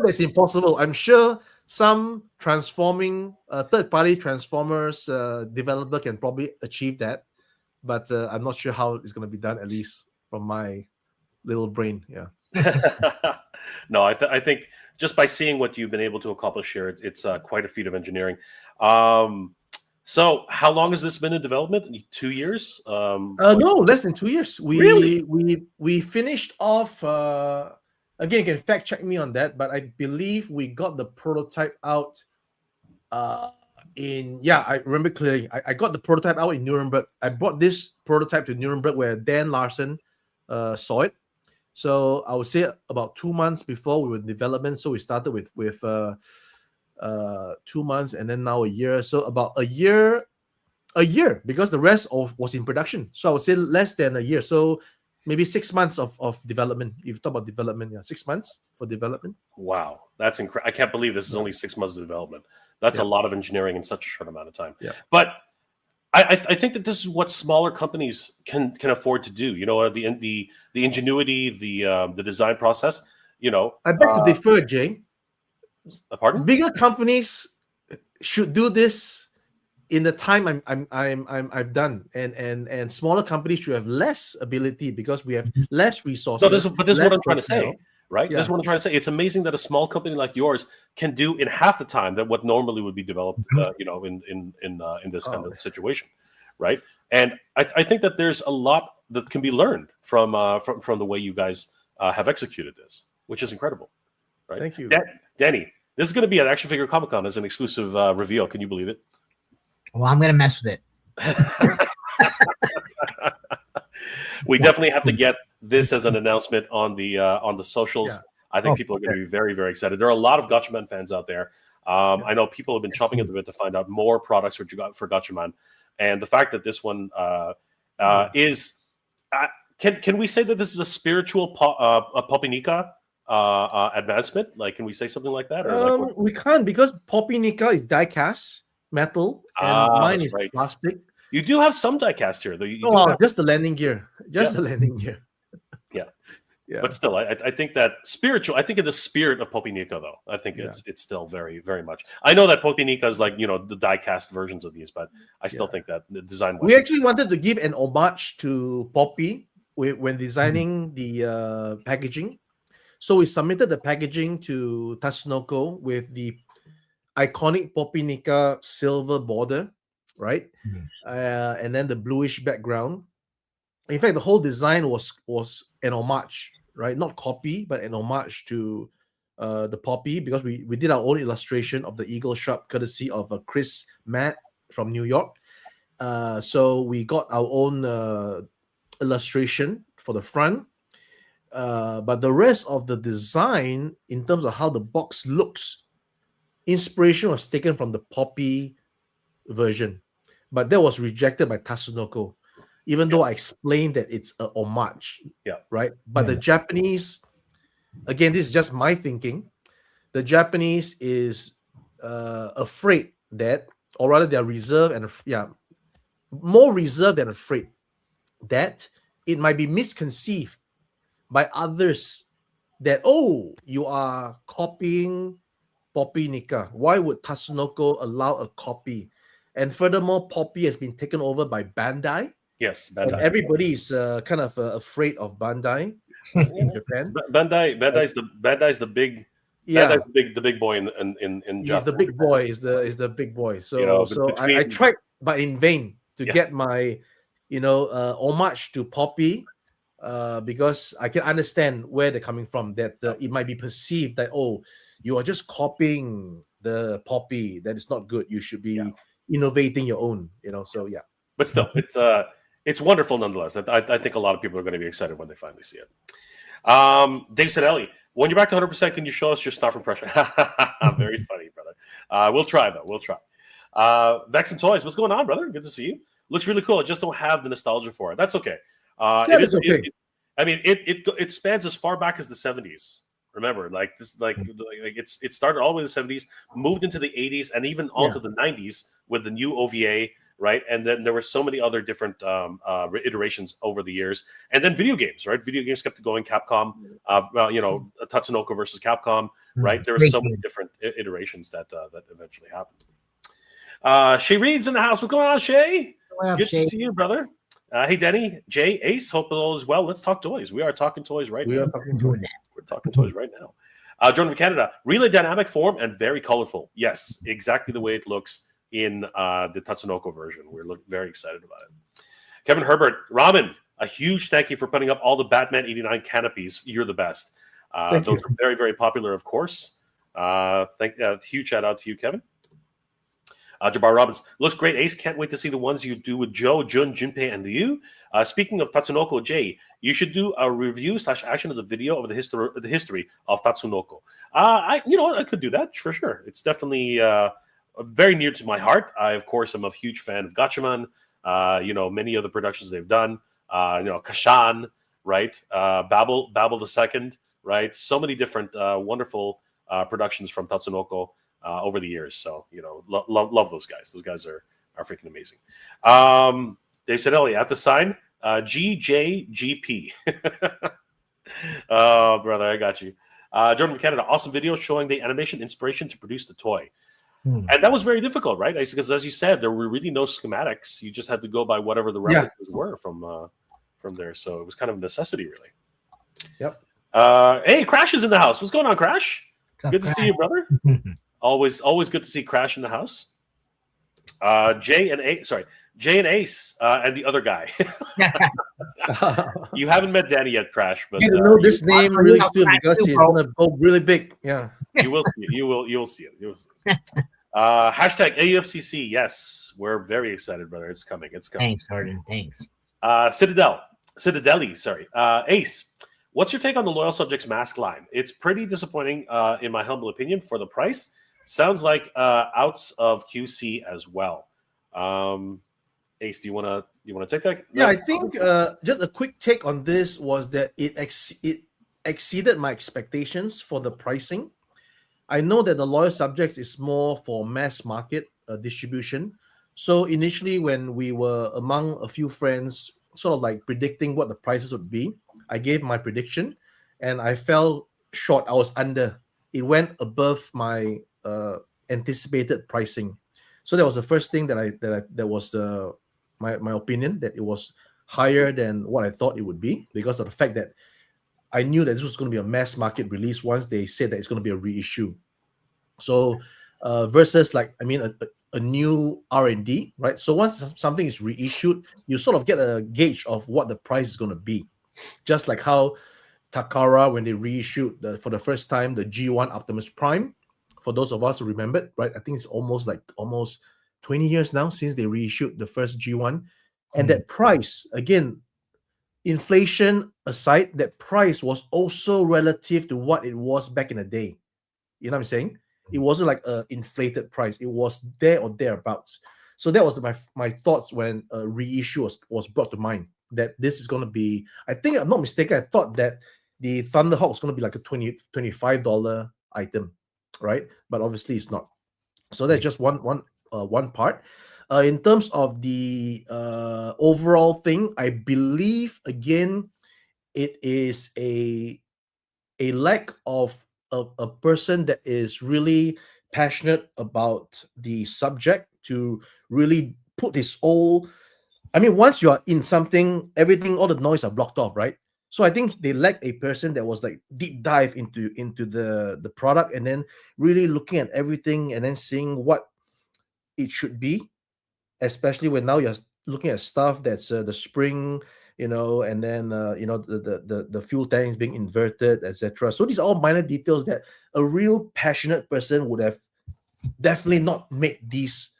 that's impossible. I'm sure some transforming third-party transformers developer can probably achieve that, but I'm not sure how it's going to be done, at least from my little brain. Yeah. No, I think just by seeing what you've been able to accomplish here, it's quite a feat of engineering. So how long has this been in development? 2 years? No, less than 2 years. We finished off. Again, you can fact check me on that, but I believe we got the prototype out. I remember clearly. I got the prototype out in Nuremberg. I brought this prototype to Nuremberg where Dan Larson saw it. So I would say about 2 months before we were in development. So we started with 2 months, and then now a year. So about a year, because the rest was in production. So I would say less than a year. So maybe 6 months of development. If you talk about development, 6 months for development. Wow, that's incredible. I can't believe this is only 6 months of development. That's a lot of engineering in such a short amount of time. Yeah. But I think that this is what smaller companies can afford to do. The ingenuity, the design process. I beg to differ, Jay. Pardon? Bigger companies should do this in the time I've done, and smaller companies should have less ability because we have less resources. So this is what I'm trying to say, right? Yeah. This is what I'm trying to say. It's amazing that a small company like yours can do in half the time that what normally would be developed, in this kind of situation, right? And I think that there's a lot that can be learned from the way you guys have executed this, which is incredible. Right? Thank you, Danny. This is going to be at Action Figure Comic Con as an exclusive reveal. Can you believe it? Well, I'm gonna mess with it. We definitely have to get this as an announcement on the socials. Yeah. I think people are going to be very, very excited. There are a lot of Gatchaman fans out there. I know people have been chomping at the bit to find out more products for Gatchaman, and the fact that this one is. Can we say that this is a spiritual Poppy Nika advancement? Like, can we say something like that? Or we can't, because Poppy Nika is die-cast metal and mine is plastic. You do have some die-cast here, though. Just the landing gear. The landing gear. Yeah. But still, I think that spiritual. I think in the spirit of Poppy Nika, though, I think it's still very, very much. I know that Poppy Nika is like the die-cast versions of these, but I still think that the design. We actually wanted to give an homage to Poppy when designing the packaging. So we submitted the packaging to Tatsunoko with the iconic Poppy Nika silver border, right? And then the bluish background. In fact, the whole design was an homage, right? Not copy, but an homage to the Poppy, because we did our own illustration of the eagle shop, courtesy of Chris Matt from New York. So we got our own illustration for the front. But the rest of the design, in terms of how the box looks, inspiration was taken from the Poppy version. But that was rejected by Tatsunoko, even though I explained that it's a homage. Right? But the Japanese, again, this is just my thinking, the Japanese is afraid that, or rather they're reserved and more reserved than afraid that it might be misconceived by others that, you are copying Poppy Nika. Why would Tatsunoko allow a copy? And furthermore, Poppy has been taken over by Bandai. Yes, Bandai. And everybody is kind of afraid of Bandai in Japan. Bandai's the big. Yeah, the big boy in He's Japan. The big boy. Is the big boy. So I tried, but in vain, to get my homage to Poppy, because I can understand where they're coming from. That it might be perceived that you are just copying the Poppy. That is not good. You should be innovating your own. So yeah. But still, it's wonderful nonetheless. I think a lot of people are going to be excited when they finally see it. Dave said, Ellie, when you're back to 100%, can you show us your stuff impression? Very funny, brother. We'll try, though. We'll try. Vexen Toys, what's going on, brother? Good to see you. Looks really cool. I just don't have the nostalgia for it. That's okay. It's okay. It spans as far back as the 70s. Remember, it started all the way in the 70s, moved into the 80s, and even onto the 90s with the new OVA, right? And then there were so many other different iterations over the years. And then video games, right? Video games kept going. Capcom, Tatsunoko versus Capcom, right? There were so many different iterations that eventually happened. Shay Reed's in the house. What's going on, Shay? Good to see you, brother. Hey, Denny, Jay, Ace, hope all is well. Let's talk toys. We are talking toys right now. We're talking toys right now. Jordan from Canada, really dynamic form and very colorful. Yes, exactly the way it looks in the Tatsunoko version. We're very excited about it. Kevin Herbert, Ramen, a huge thank you for putting up all the Batman 89 canopies. You're the best. Those are very, very popular, of course. Huge shout out to you, Kevin. Jabbar Robbins, looks great. Ace, can't wait to see the ones you do with Joe, Jun, Junpei, and you. Speaking of Tatsunoko, Jay, you should do a review / action of the video of the history of Tatsunoko. I could do that for sure. It's definitely very near to my heart. I, of course, am a huge fan of Gatchaman. Many of the productions they've done. Kashan, right? Babel II, right? So many different wonderful productions from Tatsunoko over the years. So, love those guys. Those guys are freaking amazing. Dave said, Ellie, at the sign, GJGP. Oh, brother, I got you. Jordan from Canada, awesome video showing the animation inspiration to produce the toy. And that was very difficult, right? Because as you said, there were really no schematics. You just had to go by whatever the references were from there. So it was kind of a necessity, really. Yep. Hey, Crash is in the house. What's going on, Crash? Good to Crash? see you, brother. Always good to see Crash in the house. Jay and Ace and the other guy. You haven't met Danny yet, Crash, but You know this name really soon because he's gonna go really big. Yeah, you will see it. You'll see it. You'll see it. Hashtag AFCC. Yes, we're very excited, brother. It's coming. It's coming. Thanks, Jordan. Thanks. Citadeli. Sorry. Ace, what's your take on the Loyal Subjects mask line? It's pretty disappointing, in my humble opinion, for the price. Sounds like outs of QC as well. Ace, do you want to take that? Yeah, I think just a quick take on this was that it exceeded my expectations for the pricing. I know that the Loyal Subjects is more for mass market distribution. So initially, when we were among a few friends, sort of like predicting what the prices would be, I gave my prediction, and I fell short. I was under. It went above my anticipated pricing. So that was the first thing that was my opinion, that it was higher than what I thought it would be, because of the fact that I knew that this was going to be a mass market release once they said that it's going to be a reissue. So versus a new R&D, right? So once something is reissued, you sort of get a gauge of what the price is going to be. Just like how Takara, when they reissued for the first time the G1 Optimus Prime, for those of us who remembered, right? I think it's almost 20 years now since they reissued the first G1. And that price, again, inflation aside, that price was also relative to what it was back in the day. You know what I'm saying? It wasn't like an inflated price. It was there or thereabouts. So that was my thoughts when a reissue was brought to mind, that this is going to be, I think I'm not mistaken, I thought that the Thunderhawk was going to be like a $25 item, right? But obviously it's not. So that's just one part. In terms of the overall thing, I believe, again, it is a lack of a person that is really passionate about the subject to really put his all. I mean, once you are in something, everything, all the noise are blocked off, right? So I think they lack a person that was like deep dive into the product, and then really looking at everything and then seeing what it should be, especially when now you're looking at stuff that's the spring, and then the fuel tanks being inverted, etc. So these are all minor details that a real passionate person would have definitely not made these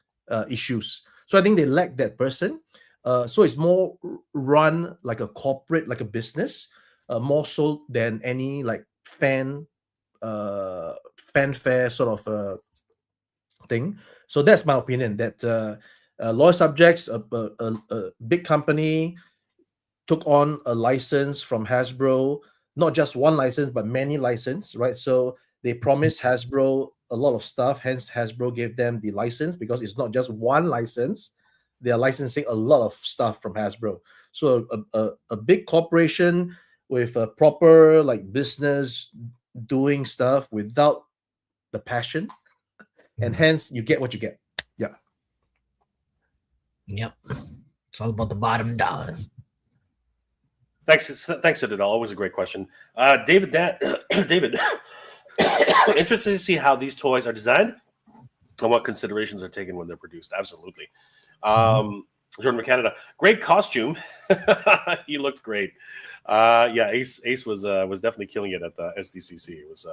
issues. So I think they lack that person. So it's more run like a corporate, like a business, more so than any like fanfare sort of thing. So that's my opinion, that Loyal Subjects, a big company, took on a license from Hasbro, not just one license, but many licenses, right? So they promised Hasbro a lot of stuff, hence Hasbro gave them the license, because it's not just one license. They are licensing a lot of stuff from Hasbro. So a big corporation with a proper like business doing stuff without the passion, and hence you get what you get. Yeah. Yep. It's all about the bottom dollar. Thanks, Citadel. Always a great question. David, David, interested to see how these toys are designed and what considerations are taken when they're produced. Absolutely. Jordan from Canada, great costume. You looked great. Yeah, Ace was definitely killing it at the SDCC. It was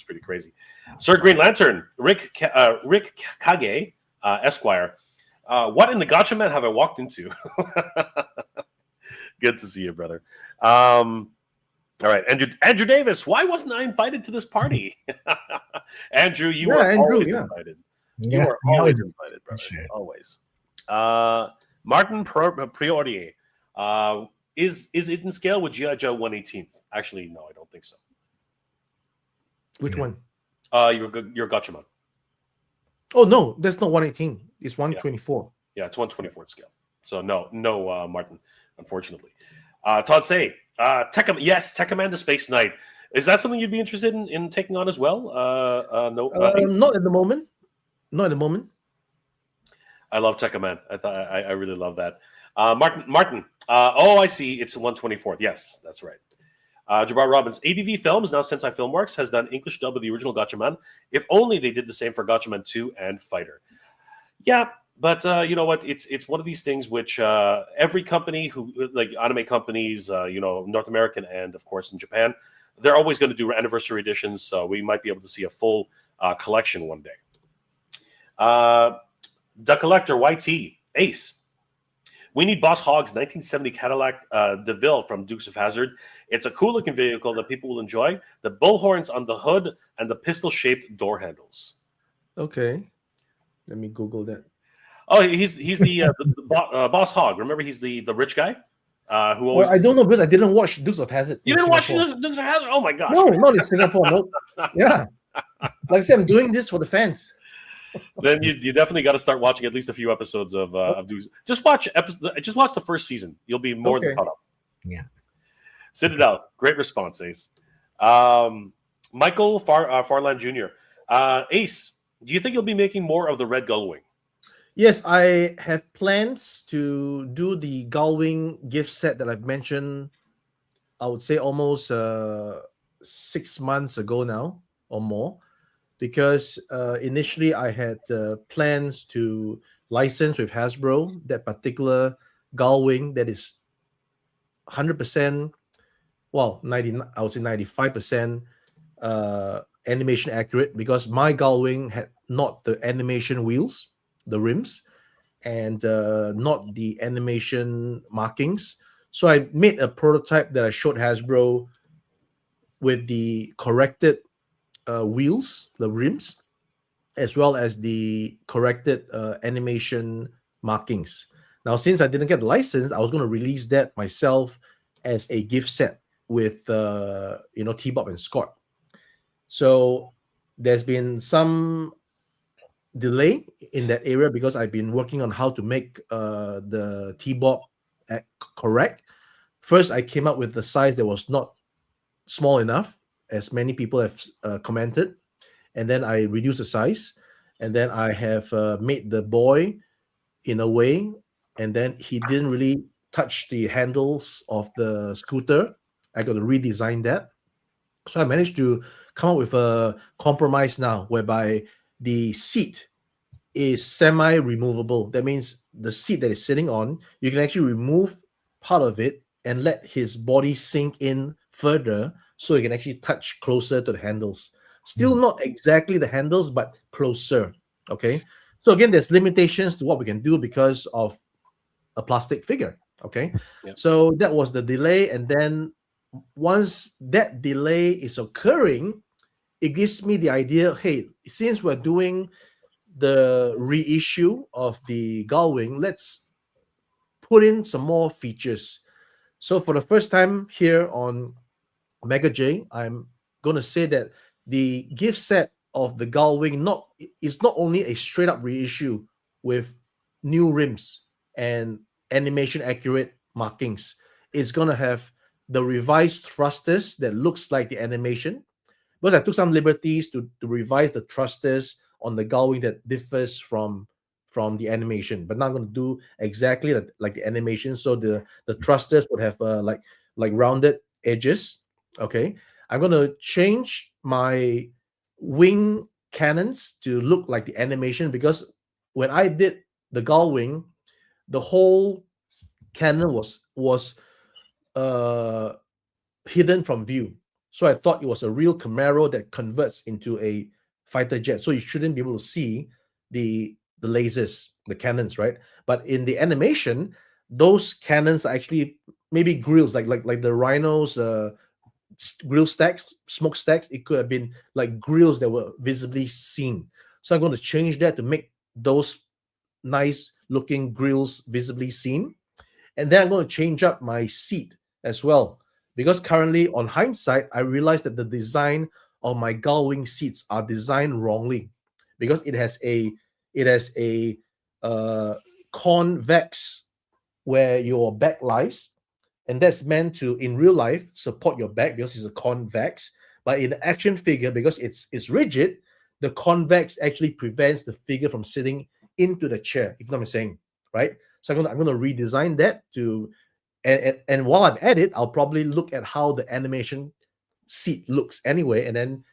pretty crazy. Sir Green Lantern, Rick Kage, Esquire. What in the Gatchaman have I walked into? Good to see you, brother. All right, Andrew Davis. Why wasn't I invited to this party? Andrew, you are always invited. You are always invited, brother. Sure. Always. Martin Priordier. Is it in scale with G.I. Joe 118th? Actually, no, I don't think so. Which one? Your Gatchaman. Oh no, that's not 118. It's 124. Yeah, it's 124 scale. So no, Martin, unfortunately. Todd Say, Tekkaman the Space Knight. Is that something you'd be interested in taking on as well? No, not at the moment. Not at the moment. I love Tekkaman. I really love that. Martin. Oh, I see. It's 124th. Yes, that's right. Jabbar Robbins, ADV Films, now Sentai Filmworks, has done English dub of the original Gatchaman. If only they did the same for Gatchaman 2 and Fighter. Yeah, But you know what? It's one of these things which every company who like anime companies, North American and of course in Japan, they're always going to do anniversary editions. So we might be able to see a full collection one day. The Collector YT Ace. We need Boss Hogg's 1970 Cadillac DeVille from Dukes of Hazzard. It's a cool looking vehicle that people will enjoy. The bullhorns on the hood and the pistol shaped door handles. Okay, let me Google that. Oh, he's the Boss Hogg. Remember, he's the rich guy who always. I don't know because I didn't watch Dukes of Hazzard. You didn't watch Dukes of Hazzard? Oh my gosh! No, not in Singapore. No. Yeah, like I said, I'm doing this for the fans. Then you definitely got to start watching at least a few episodes of Dukes. Just watch the first season. You'll be more than caught up. Yeah. Sit it out. Great response, Ace. Michael Farland Jr. Ace, do you think you'll be making more of the Red Gullwing? Yes, I have plans to do the Gullwing gift set that I've mentioned. I would say almost 6 months ago now or more, because initially I had plans to license with Hasbro that particular Gullwing that is 100%, well, 90, I would say 95% animation accurate, because my Gullwing had not the animation wheels, the rims, and not the animation markings. So I made a prototype that I showed Hasbro with the corrected wheels, the rims, as well as the corrected animation markings. Now, since I didn't get the license, I was going to release that myself as a gift set with T-Bob and Scott. So there's been some delay in that area because I've been working on how to make the T-Bob correct. First, I came up with the size that was not small enough, as many people have commented, and then I reduced the size, and then I have made the boy in a way, and then he didn't really touch the handles of the scooter. I got to redesign that. So I managed to come up with a compromise now whereby the seat is semi-removable. That means the seat that is sitting on, you can actually remove part of it and let his body sink in further so he can actually touch closer to the handles. Still not exactly the handles, but closer. Okay. So again, there's limitations to what we can do because of a plastic figure. Okay. Yep. So that was the delay. And then once that delay is occurring, it gives me the idea, hey, since we're doing the reissue of the Gullwing, let's put in some more features. So for the first time here on Mega J, I'm going to say that the gift set of the Gullwing is not only a straight up reissue with new rims and animation accurate markings. It's going to have the revised thrusters that looks like the animation, because I took some liberties to revise the thrusters on the Gullwing that differs from the animation, but not going to do exactly like the animation. So the thrusters would have like rounded edges. Okay, I'm going to change my wing cannons to look like the animation, because when I did the Gullwing, the whole cannon was hidden from view. So I thought it was a real Camaro that converts into a fighter jet. So you shouldn't be able to see the lasers, the cannons, right? But in the animation, those cannons are actually maybe grills, like the Rhino's grill stacks, smoke stacks. It could have been like grills that were visibly seen. So I'm going to change that to make those nice looking grills visibly seen. And then I'm going to change up my seat as well, because currently on hindsight, I realized that the design of my Gullwing seats are designed wrongly, because it has a convex where your back lies, and that's meant to, in real life, support your back because it's a convex. But in the action figure, because it's rigid, the convex actually prevents the figure from sitting into the chair, if you know what I'm saying, right? So I'm gonna redesign that to, and while I'm at it, I'll probably look at how the animation seat looks anyway, and then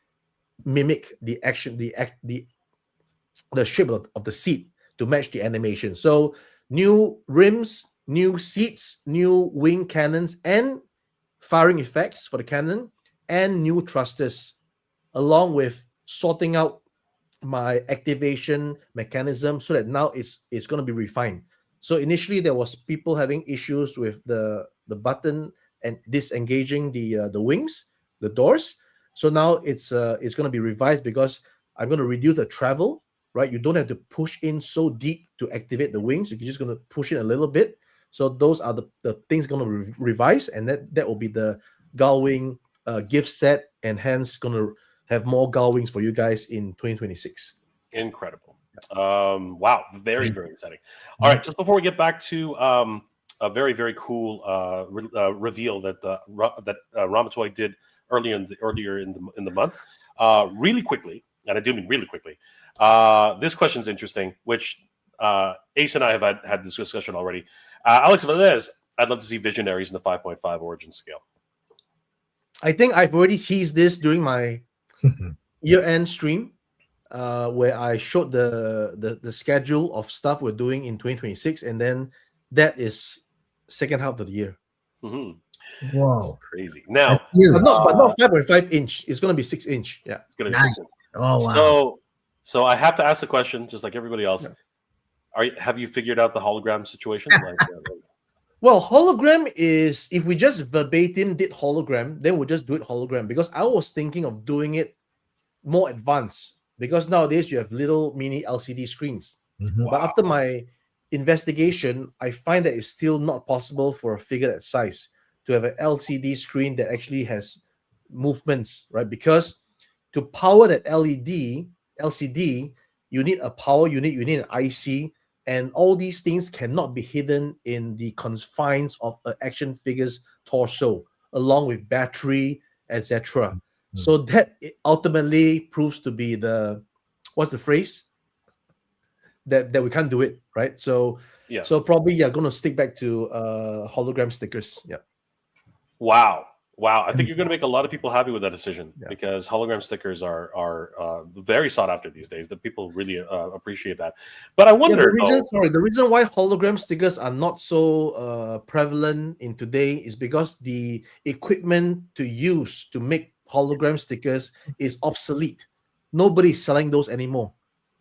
mimic the action, the shape of the seat to match the animation. So new rims, new seats, new wing cannons, and firing effects for the cannon, and new thrusters, along with sorting out my activation mechanism so that now it's going to be refined. So initially there was people having issues with the button and disengaging the wings, the doors. So now it's going to be revised because I'm going to reduce the travel, right? You don't have to push in so deep to activate the wings. You're just going to push in a little bit. So those are the things going to revise, and that will be the gull wing gift set, and hence going to have more gull wings for you guys in 2026. Incredible. Wow. Very, very exciting. All right. Just before we get back to a very, very cool reveal that Ramen Toy did earlier in the month, really quickly, and I do mean really quickly. This question is interesting, which Ace and I have had this discussion already. Alex Valdez, I'd love to see Visionaries in the 5.5 origin scale. I think I've already teased this during my year-end stream, where I showed the schedule of stuff we're doing in 2026, and then that is second half of the year. Mm-hmm. Whoa, crazy! Now, but not 5.5 inch. It's going to be 6 inch. Yeah, it's going to be 6 inch. Oh wow! So I have to ask the question, just like everybody else. Yeah. Have you figured out the hologram situation? Well, hologram is, if we just verbatim did hologram, then we'll just do it hologram, because I was thinking of doing it more advanced, because nowadays you have little mini LCD screens. Mm-hmm. But after my investigation, I find that it's still not possible for a figure that size to have an LCD screen that actually has movements, right? Because to power that LCD, you need a power unit, you need an IC, and all these things cannot be hidden in the confines of an action figure's torso, along with battery, etc. Mm-hmm. So that ultimately proves to be what's the phrase? That we can't do it, right? So yeah. So probably going to stick back to hologram stickers. Yeah. Wow. I think you're going to make a lot of people happy with that decision, because hologram stickers are very sought after these days. That people really appreciate that. But I wonder, the reason why hologram stickers are not so prevalent in today is because the equipment to use to make hologram stickers is obsolete. Nobody's selling those anymore.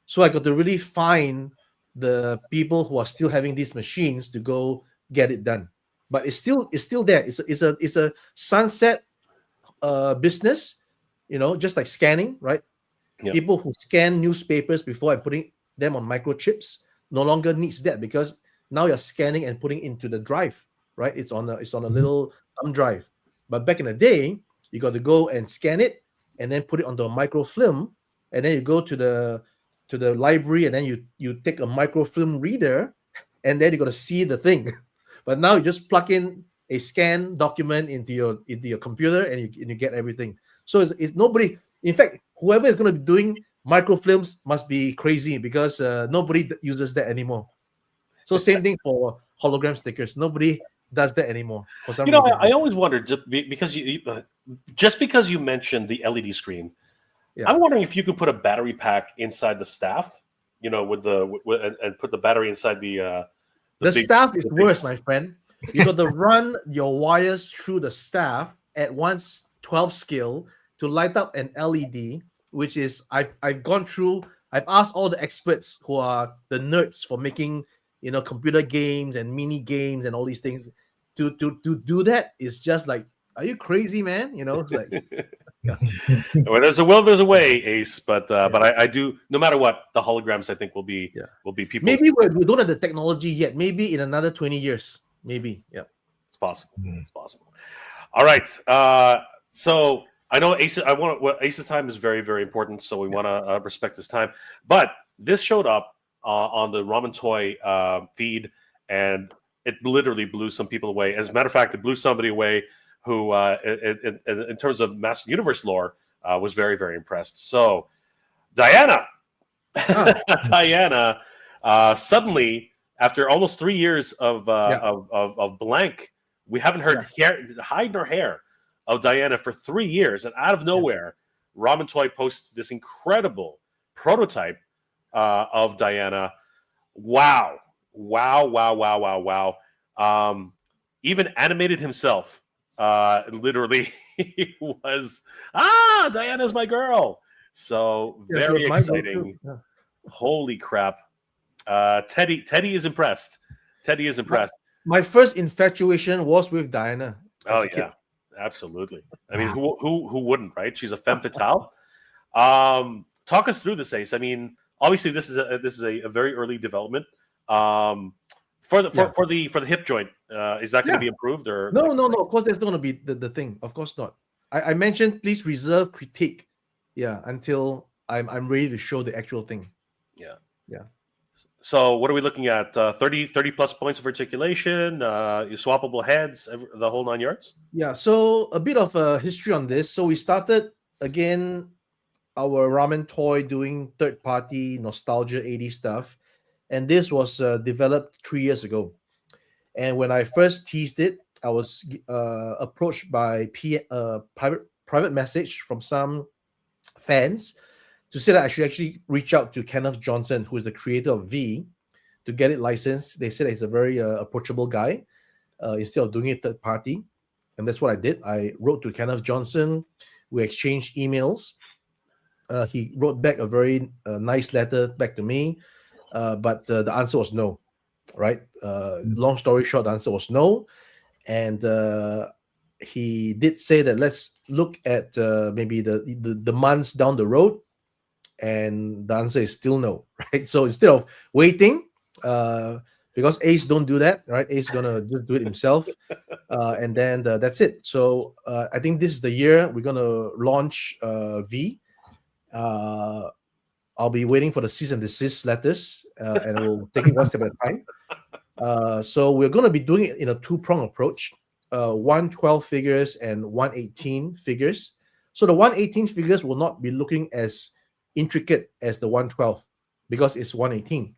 So I got to really find the people who are still having these machines to go get it done. But it's still there. It's a sunset business, just like scanning, right? Yep. People who scan newspapers before putting them on microchips no longer needs that, because now you're scanning and putting into the drive, right? It's on a little thumb drive. But back in the day, you got to go and scan it and then put it onto a microfilm, and then you go to the library, and then you take a microfilm reader, and then you got to see the thing. But now you just plug in a scan document into your computer, and you get everything. So it's nobody. In fact, whoever is going to be doing microfilms must be crazy, because nobody uses that anymore. So same thing for hologram stickers. Nobody does that anymore for some reason. I always wondered, because you mentioned the LED screen. Yeah. I'm wondering if you could put a battery pack inside the staff, and put the battery inside the staff is worse, my friend. You got to run your wires through the staff at 1/12 scale to light up an LED, which is I've gone through. I've asked all the experts who are the nerds for making computer games and mini games and all these things. To do that is just like, are you crazy, man? It's like. Well, there's a will, there's a way, Ace. But I do. No matter what, the holograms, I think, will be people. Maybe we don't have the technology yet. Maybe in another 20 years. Maybe. Yeah, it's possible. It's possible. All right. So I know Ace's time is very, very important. So we want to respect his time. But this showed up on the Ramen Toy feed, and it literally blew some people away. As a matter of fact, it blew somebody away who, in terms of Master Universe lore, was very, very impressed. So, Diana, suddenly, after almost 3 years of blank, we haven't heard hide nor hair of Diana for 3 years, and out of nowhere, Ramen Toy posts this incredible prototype of Diana. Wow. Even animated himself. Literally, he was, Diana's my girl. So Yeah, she very was my go-to. exciting. Yeah. Holy crap. Teddy is impressed. Teddy is impressed. My first infatuation was with Diana as Oh a kid. yeah, absolutely. I mean, Wow. who wouldn't, right? She's a femme fatale. Talk us through this, Ace. I mean, obviously this is a very early development. For the hip joint, is that going to be improved or No. Of course, that's not going to be the thing. Of course not. I mentioned please reserve critique. Yeah, until I'm ready to show the actual thing. Yeah. Yeah. So what are we looking at? 30 plus points of articulation, swappable heads, the whole 9 yards? Yeah, so a bit of a history on this. So we started again our Ramen Toy doing third-party nostalgia 80s stuff, and this was developed 3 years ago. And when I first teased it, I was approached by private message from some fans to say that I should actually reach out to Kenneth Johnson, who is the creator of V, to get it licensed. They said he's a very approachable guy instead of doing it third party. And that's what I did. I wrote to Kenneth Johnson. We exchanged emails. He wrote back a very nice letter back to me, but the answer was no. Right? Long story short, the answer was no. And he did say that let's look at maybe the months down the road, and the answer is still no. Right? So instead of waiting, because Ace don't do that, right? Ace gonna just do it himself, and then that's it. So I think this is the year we're gonna launch V. I'll be waiting for the cease and desist letters, and we'll take it one step at a time. So we're gonna be doing it in a two-prong approach: 112 figures and 118 figures. So the 118 figures will not be looking as intricate as the 112 because it's 118.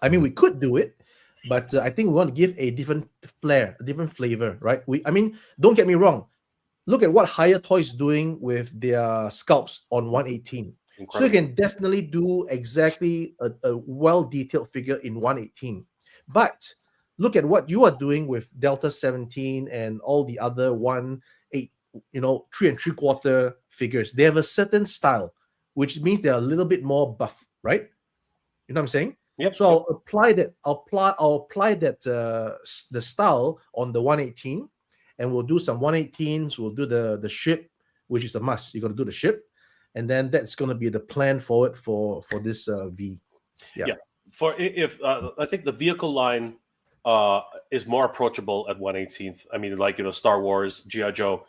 I mean, we could do it, but I think we want to give a different flair, a different flavor, right? Don't get me wrong. Look at what Higher Toy is doing with their sculpts on 118. Incredible. So you can definitely do exactly a well-detailed figure in 118. But look at what you are doing with Delta 17 and all the other 1/8, 3 3/4 figures. They have a certain style, which means they're a little bit more buff, right? You know what I'm saying? Yep. So I'll apply that. I'll apply that the style on the 118, and we'll do some 118s. We'll do the ship, which is a must. You got to do the ship, and then that's going to be the plan forward for this V. Yeah. For if I think the vehicle line is more approachable at 1/18th. I mean, like Star Wars, G.I. Joe.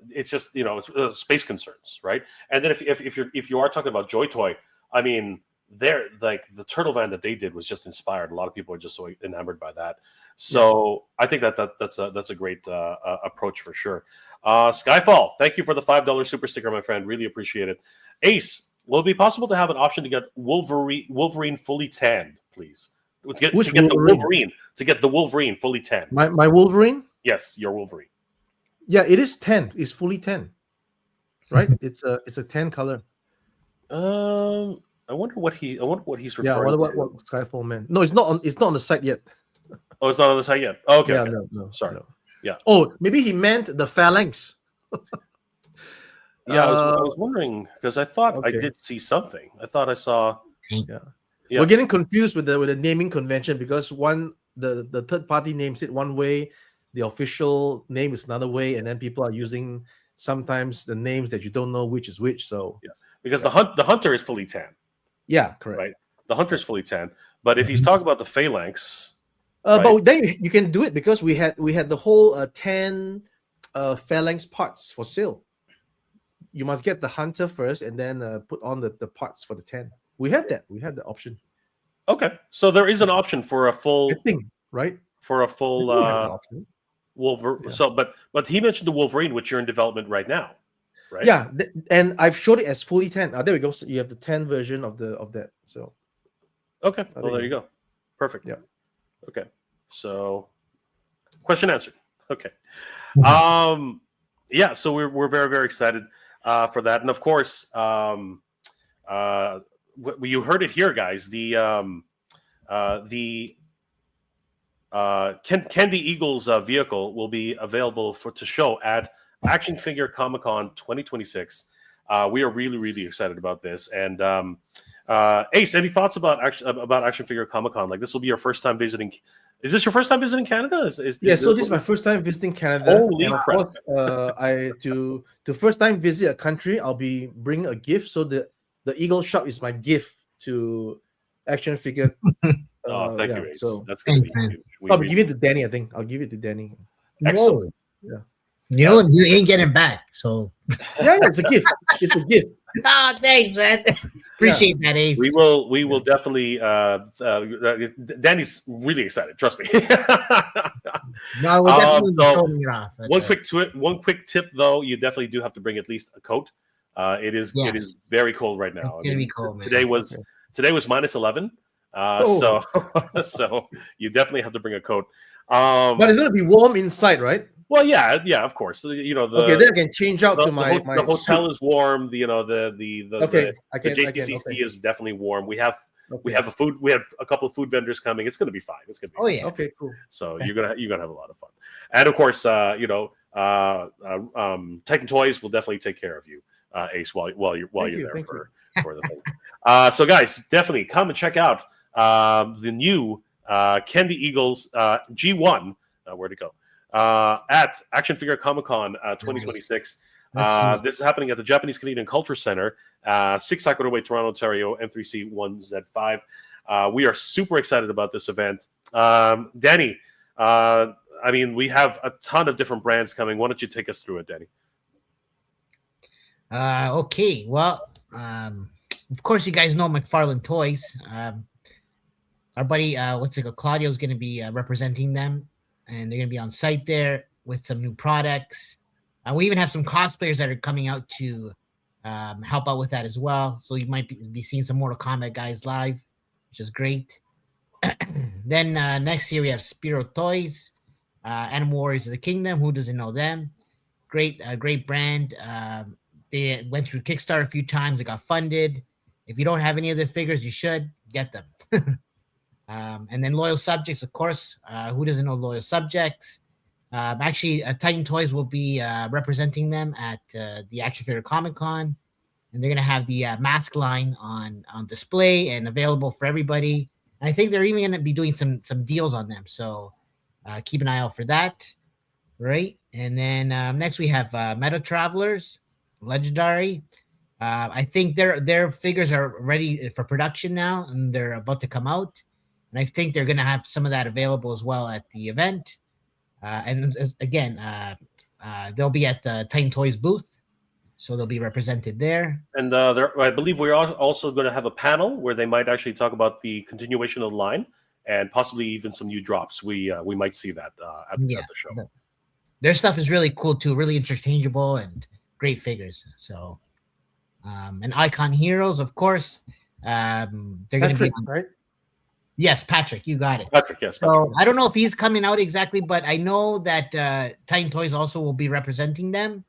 It's just it's space concerns, right? And then if you are talking about Joy Toy, I mean, they're like the turtle van that they did was just inspired. A lot of people are just so enamored by that. So I think that's a great approach for sure. Skyfall, thank you for the $5 super sticker, my friend. Really appreciate it. Ace, will it be possible to have an option to get Wolverine fully tanned, please? To get the Wolverine fully tanned. My Wolverine? Yes, your Wolverine. Yeah, it is 10. It's fully 10. Right? It's a 10 color. I wonder what he's referring to. Yeah, what Skyfall meant. No, it's not on the site yet. Oh, it's not on the site yet. Oh, okay. Yeah, okay. No, sorry. No. Yeah. Oh, maybe he meant the phalanx. Yeah, I was wondering because I thought I did see something. I thought I saw. Yeah. We're getting confused with the naming convention because the third party names it one way, the official name is another way, and then people are using sometimes the names that you don't know which is which. So because the hunter is fully tan. Yeah, correct. Right, the hunter's fully tan. But if he's talking about the phalanx, but then you can do it because we had the whole 10 phalanx parts for sale. You must get the hunter first and then put on the parts for the 10. We have that. We have the option. Okay, so there is an option for a full thing, right? For a full Wolverine. Yeah. So, but he mentioned the Wolverine, which you're in development right now, right? Yeah, and I've showed it as fully 10. There we go. So you have the 10 version of that. So, okay. Well, there you go. Perfect. Yeah. Okay. So, question answered. Okay. Yeah. So we're very, very excited for that, and of course, you heard it here, guys. The the Candy Eagle's vehicle will be available to show at Action Figure Comic Con 2026. We are really, really excited about this. And Ace, any thoughts about Action Figure Comic Con? Like, this will be your first time visiting. Is this your first time visiting Canada? So this is my first time visiting Canada. Holy crap! To first time visit a country, I'll be bringing a gift. So the Eagle shop is my gift to Action Figure. Thank you, Ace. So that's going to be huge. I'll give it to Danny. I think I'll give it to Danny. Excellent. Yeah. You know, you ain't getting back. So yeah, it's a gift. It's a gift. Oh, thanks, man. Appreciate that, Ace. We will definitely. Danny's really excited. Trust me. No, we're definitely throwing it off. One quick tip, though, you definitely do have to bring at least a coat. It is very cold right now. It's gonna be cold, man. Today was -11. So you definitely have to bring a coat. But it's gonna be warm inside, right? Well, yeah, of course. You know, then I can change out to my the hotel is warm. The JCCC is definitely warm. We have a couple of food vendors coming. It's going to be fine. It's going to be yeah. Okay, cool. So you're gonna have a lot of fun, and of course, Titan Toys will definitely take care of you, Ace, while you're there for the thing. So guys, definitely come and check out the new Candy Eagles G1. Where'd it go? At Action Figure Comic Con 2026. This is happening at the Japanese Canadian Culture Center, 6 Sakura Way, Toronto, Ontario, M3C 1Z5. We are super excited about this event. Danny, I mean, we have a ton of different brands coming. Why don't you take us through it, Danny? Okay. Well, of course, you guys know McFarlane Toys. Our buddy, Claudio is going to be representing them. And they're going to be on site there with some new products. We even have some cosplayers that are coming out to help out with that as well. So you might be seeing some Mortal Kombat guys live, which is great. Then next year we have Spiro Toys, Animal Warriors of the Kingdom. Who doesn't know them? Great brand. They went through Kickstarter a few times. They got funded. If you don't have any of their figures, you should get them. And then Loyal Subjects, of course. Who doesn't know Loyal Subjects? Actually, Titan Toys will be representing them at the Action Figure Comic Con, and they're going to have the mask line on display and available for everybody. And I think they're even going to be doing some deals on them, so keep an eye out for that. Right, and then next we have Meta Travelers, Legendary. I think their figures are ready for production now, and they're about to come out. And I think they're going to have some of that available as well at the event. And again, they'll be at the Titan Toys booth, so they'll be represented there. And I believe we're also going to have a panel where they might actually talk about the continuation of the line and possibly even some new drops. We might see that at the show. Their stuff is really cool too, really interchangeable and great figures. So, and Icon Heroes, of course, they're going to be right. Yes, Patrick, you got it. Patrick, yes. Patrick. So I don't know if he's coming out exactly, but I know that Titan Toys also will be representing them.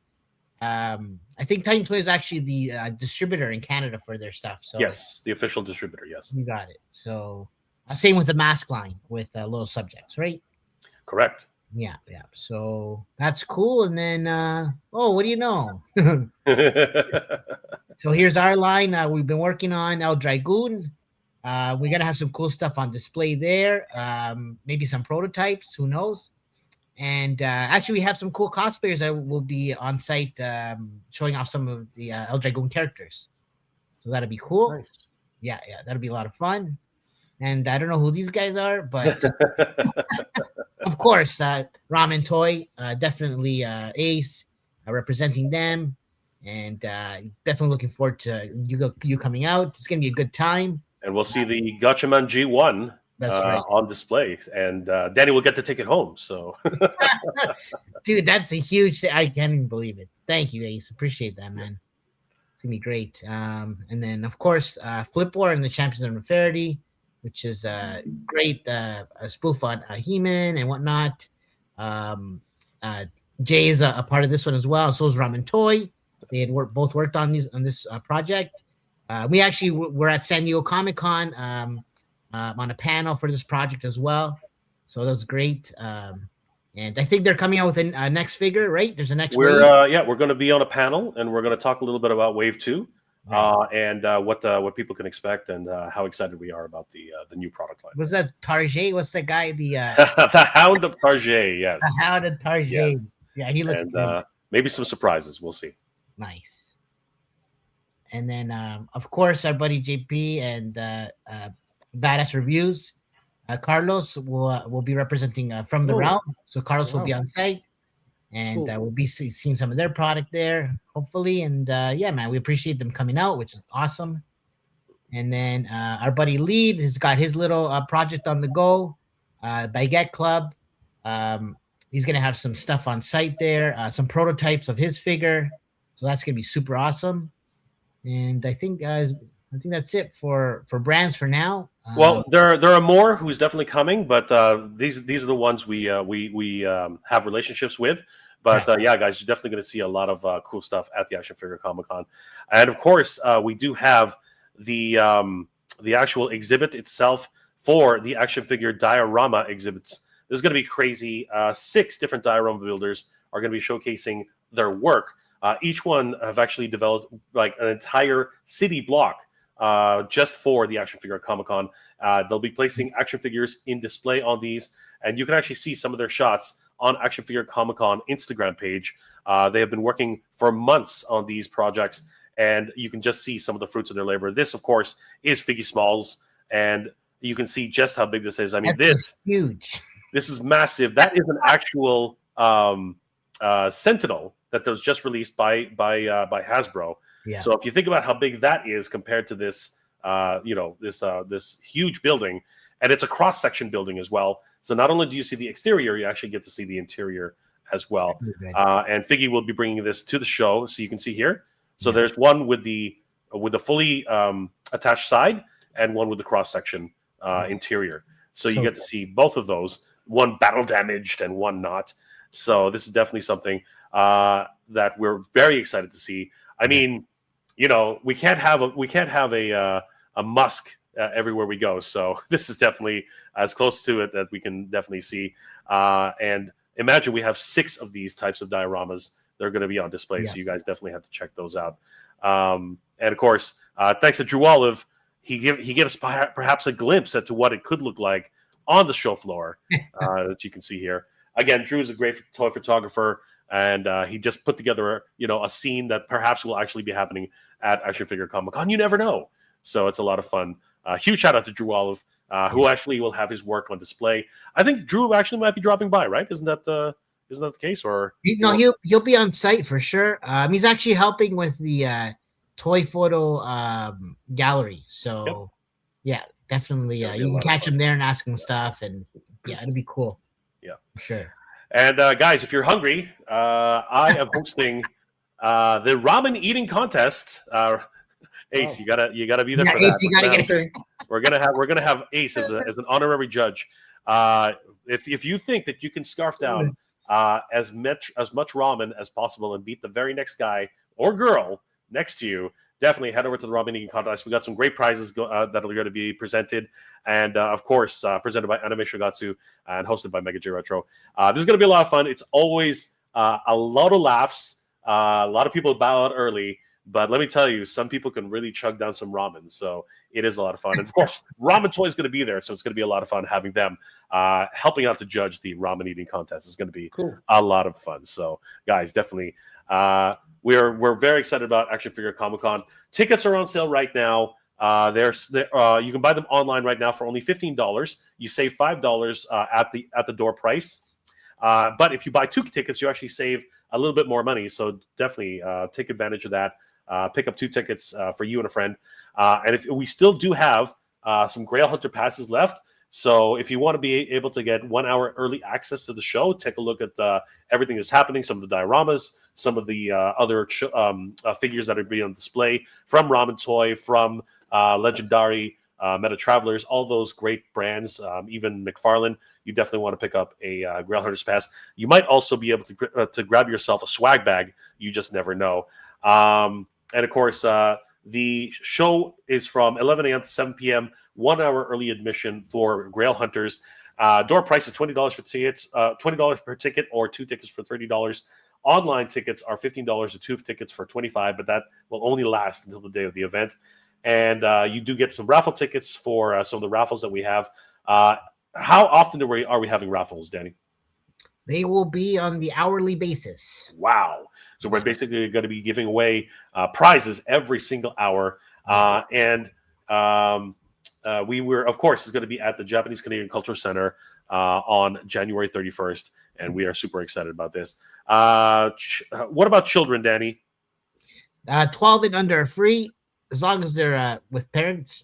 I think Titan Toys is actually the distributor in Canada for their stuff. So yes, the official distributor. Yes, you got it. So same with the mask line with Loyal Subjects, right? Correct. Yeah. So that's cool. And then, what do you know? So here's our line. We've been working on El Dragoon. We're going to have some cool stuff on display there. Maybe some prototypes. Who knows? And actually, we have some cool cosplayers that will be on site showing off some of the El Dragoon characters. So that'll be cool. Nice. Yeah. That'll be a lot of fun. And I don't know who these guys are, but of course, Ramen Toy, definitely Ace representing them. And definitely looking forward to you coming out. It's going to be a good time. And we'll see the Gatchaman G1 on display. And Danny will get to take it home. So, dude, that's a huge thing. I can't even believe it. Thank you, Ace. Appreciate that, man. It's going to be great. And then, of course, Flip War and the Champions of Unfairity, which is a great spoof on He-Man and whatnot. Jay is a part of this one as well. So is Ramen Toy. They had both worked on this project. We actually were at San Diego Comic-Con on a panel for this project as well. So that was great. And I think they're coming out with a next figure, right? There's a next wave. We're going to be on a panel, and we're going to talk a little bit about Wave 2. Right. And what people can expect, and how excited we are about the new product line. Was that Tarjay? What's the guy? The the Hound of Tarjay, yes. The Hound of Tarjay. Yes. Yeah, he looks great. Maybe some surprises. We'll see. Nice. And then, of course, our buddy JP and Badass Reviews. Carlos will be representing from the realm. So Carlos will be on site. And we'll be seeing some of their product there, hopefully. And yeah, man, we appreciate them coming out, which is awesome. And then our buddy Lead has got his little project on the go, Baguette Club. He's gonna have some stuff on site there, some prototypes of his figure. So that's gonna be super awesome. And I think that's it for brands for now. Well, there are more who's definitely coming, but these are the ones we have relationships with. But right. Yeah, guys, you're definitely going to see a lot of cool stuff at the Action Figure Comic-Con, and of course, we do have the actual exhibit itself for the action figure diorama exhibits. This is going to be crazy. 6 different diorama builders are going to be showcasing their work. Each one have actually developed like an entire city block. Just for the Action Figure Comic-Con. They'll be placing action figures in display on these, and you can actually see some of their shots on Action Figure Comic-Con Instagram page. They have been working for months on these projects, and you can just see some of the fruits of their labor. This, of course, is Figgy Smalls, and you can see just how big this is. I mean, this is huge. This is massive. That is an actual Sentinel that was just released by Hasbro. Yeah. So if you think about how big that is compared to this, this huge building, and it's a cross-section building as well. So not only do you see the exterior, you actually get to see the interior as well. And Figgy will be bringing this to the show, so you can see here. So there's one with the fully attached side, and one with the cross-section interior. So you get to see both of those, one battle damaged and one not. So this is definitely something that we're very excited to see. I mean, we can't have a MUSK everywhere we go. So this is definitely as close to it that we can definitely see. And imagine we have 6 of these types of dioramas that are going to be on display. Yeah. So you guys definitely have to check those out. And of course, thanks to Drew Olive, he gave us perhaps a glimpse as to what it could look like on the show floor that you can see here. Again, Drew is a great toy photographer. And he just put together, a scene that perhaps will actually be happening at Action Figure Comic-Con. You never know. So it's a lot of fun. Huge shout out to Drew Olive, who actually will have his work on display. I think Drew actually might be dropping by, right? Isn't that the case? Or no, he'll be on site for sure. He's actually helping with the toy photo gallery. So yeah, definitely. You can catch him there and ask him stuff, and yeah, it'll be cool. Yeah, for sure. And guys, if you're hungry, I am hosting the ramen eating contest. Ace, you gotta be there for Ace, that. You gotta get it. We're gonna have Ace as an honorary judge. If you think that you can scarf down as much ramen as possible and beat the very next guy or girl next to you, definitely head over to the ramen eating contest. We got some great prizes that are going to be presented, and of course, presented by Anime Shogatsu and hosted by Mega J Retro. This is going to be a lot of fun. It's always a lot of laughs. A lot of people bow out early, but let me tell you, some people can really chug down some ramen. So it is a lot of fun. And of course, Ramen Toy is going to be there, so it's going to be a lot of fun having them helping out to judge the ramen eating contest. It's going to be a lot of fun. So, guys, definitely. We're very excited about Action Figure Comic-Con. Tickets are on sale right now. You can buy them online right now for only $15. You save $5 at the door price. But if you buy 2 tickets, you actually save a little bit more money. So definitely take advantage of that. Pick up 2 tickets for you and a friend. And if we still do have some Grail Hunter passes left. So if you want to be able to get 1 hour early access to the show, take a look at everything that's happening, some of the dioramas, some of the other figures that are being on display from Ramen Toy, from Legendary, Meta Travelers, all those great brands, even McFarlane. You definitely want to pick up a Grail Hunters pass. You might also be able to grab yourself a swag bag. You just never know. And of course, The show is from 11 a.m. to 7 p.m., 1 hour early admission for Grail Hunters. Door price is $20 for tickets, $20 per ticket, or 2 tickets for $30. Online tickets are $15, or 2 tickets for $25, but that will only last until the day of the event. And you do get some raffle tickets for some of the raffles that we have. How often are we having raffles, Danny? They will be on the hourly basis. Wow. So we're basically going to be giving away prizes every single hour. We were, of course, is going to be at the Japanese Canadian Cultural Center on January 31st. And we are super excited about this. What about children, Danny? 12 and under are free, as long as they're with parents.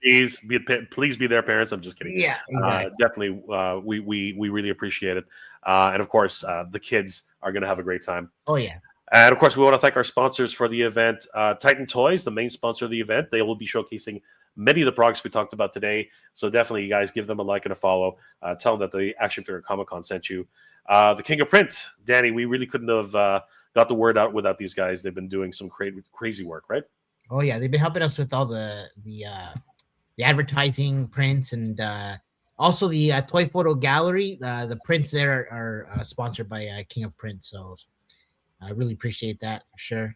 Please be their parents. I'm just kidding. Yeah, exactly. Definitely. We really appreciate it. And of course, the kids are going to have a great time. Oh, yeah. And of course, we want to thank our sponsors for the event. Titan Toys, the main sponsor of the event. They will be showcasing many of the products we talked about today. So definitely, you guys give them a like and a follow. Tell them that the Action Figure Comic Con sent you. The King of Print, Danny, we really couldn't have got the word out without these guys. They've been doing some crazy work, right? Oh, yeah. They've been helping us with all the advertising prints, and also the toy photo gallery. The prints there are sponsored by King of Print, so I really appreciate that for sure.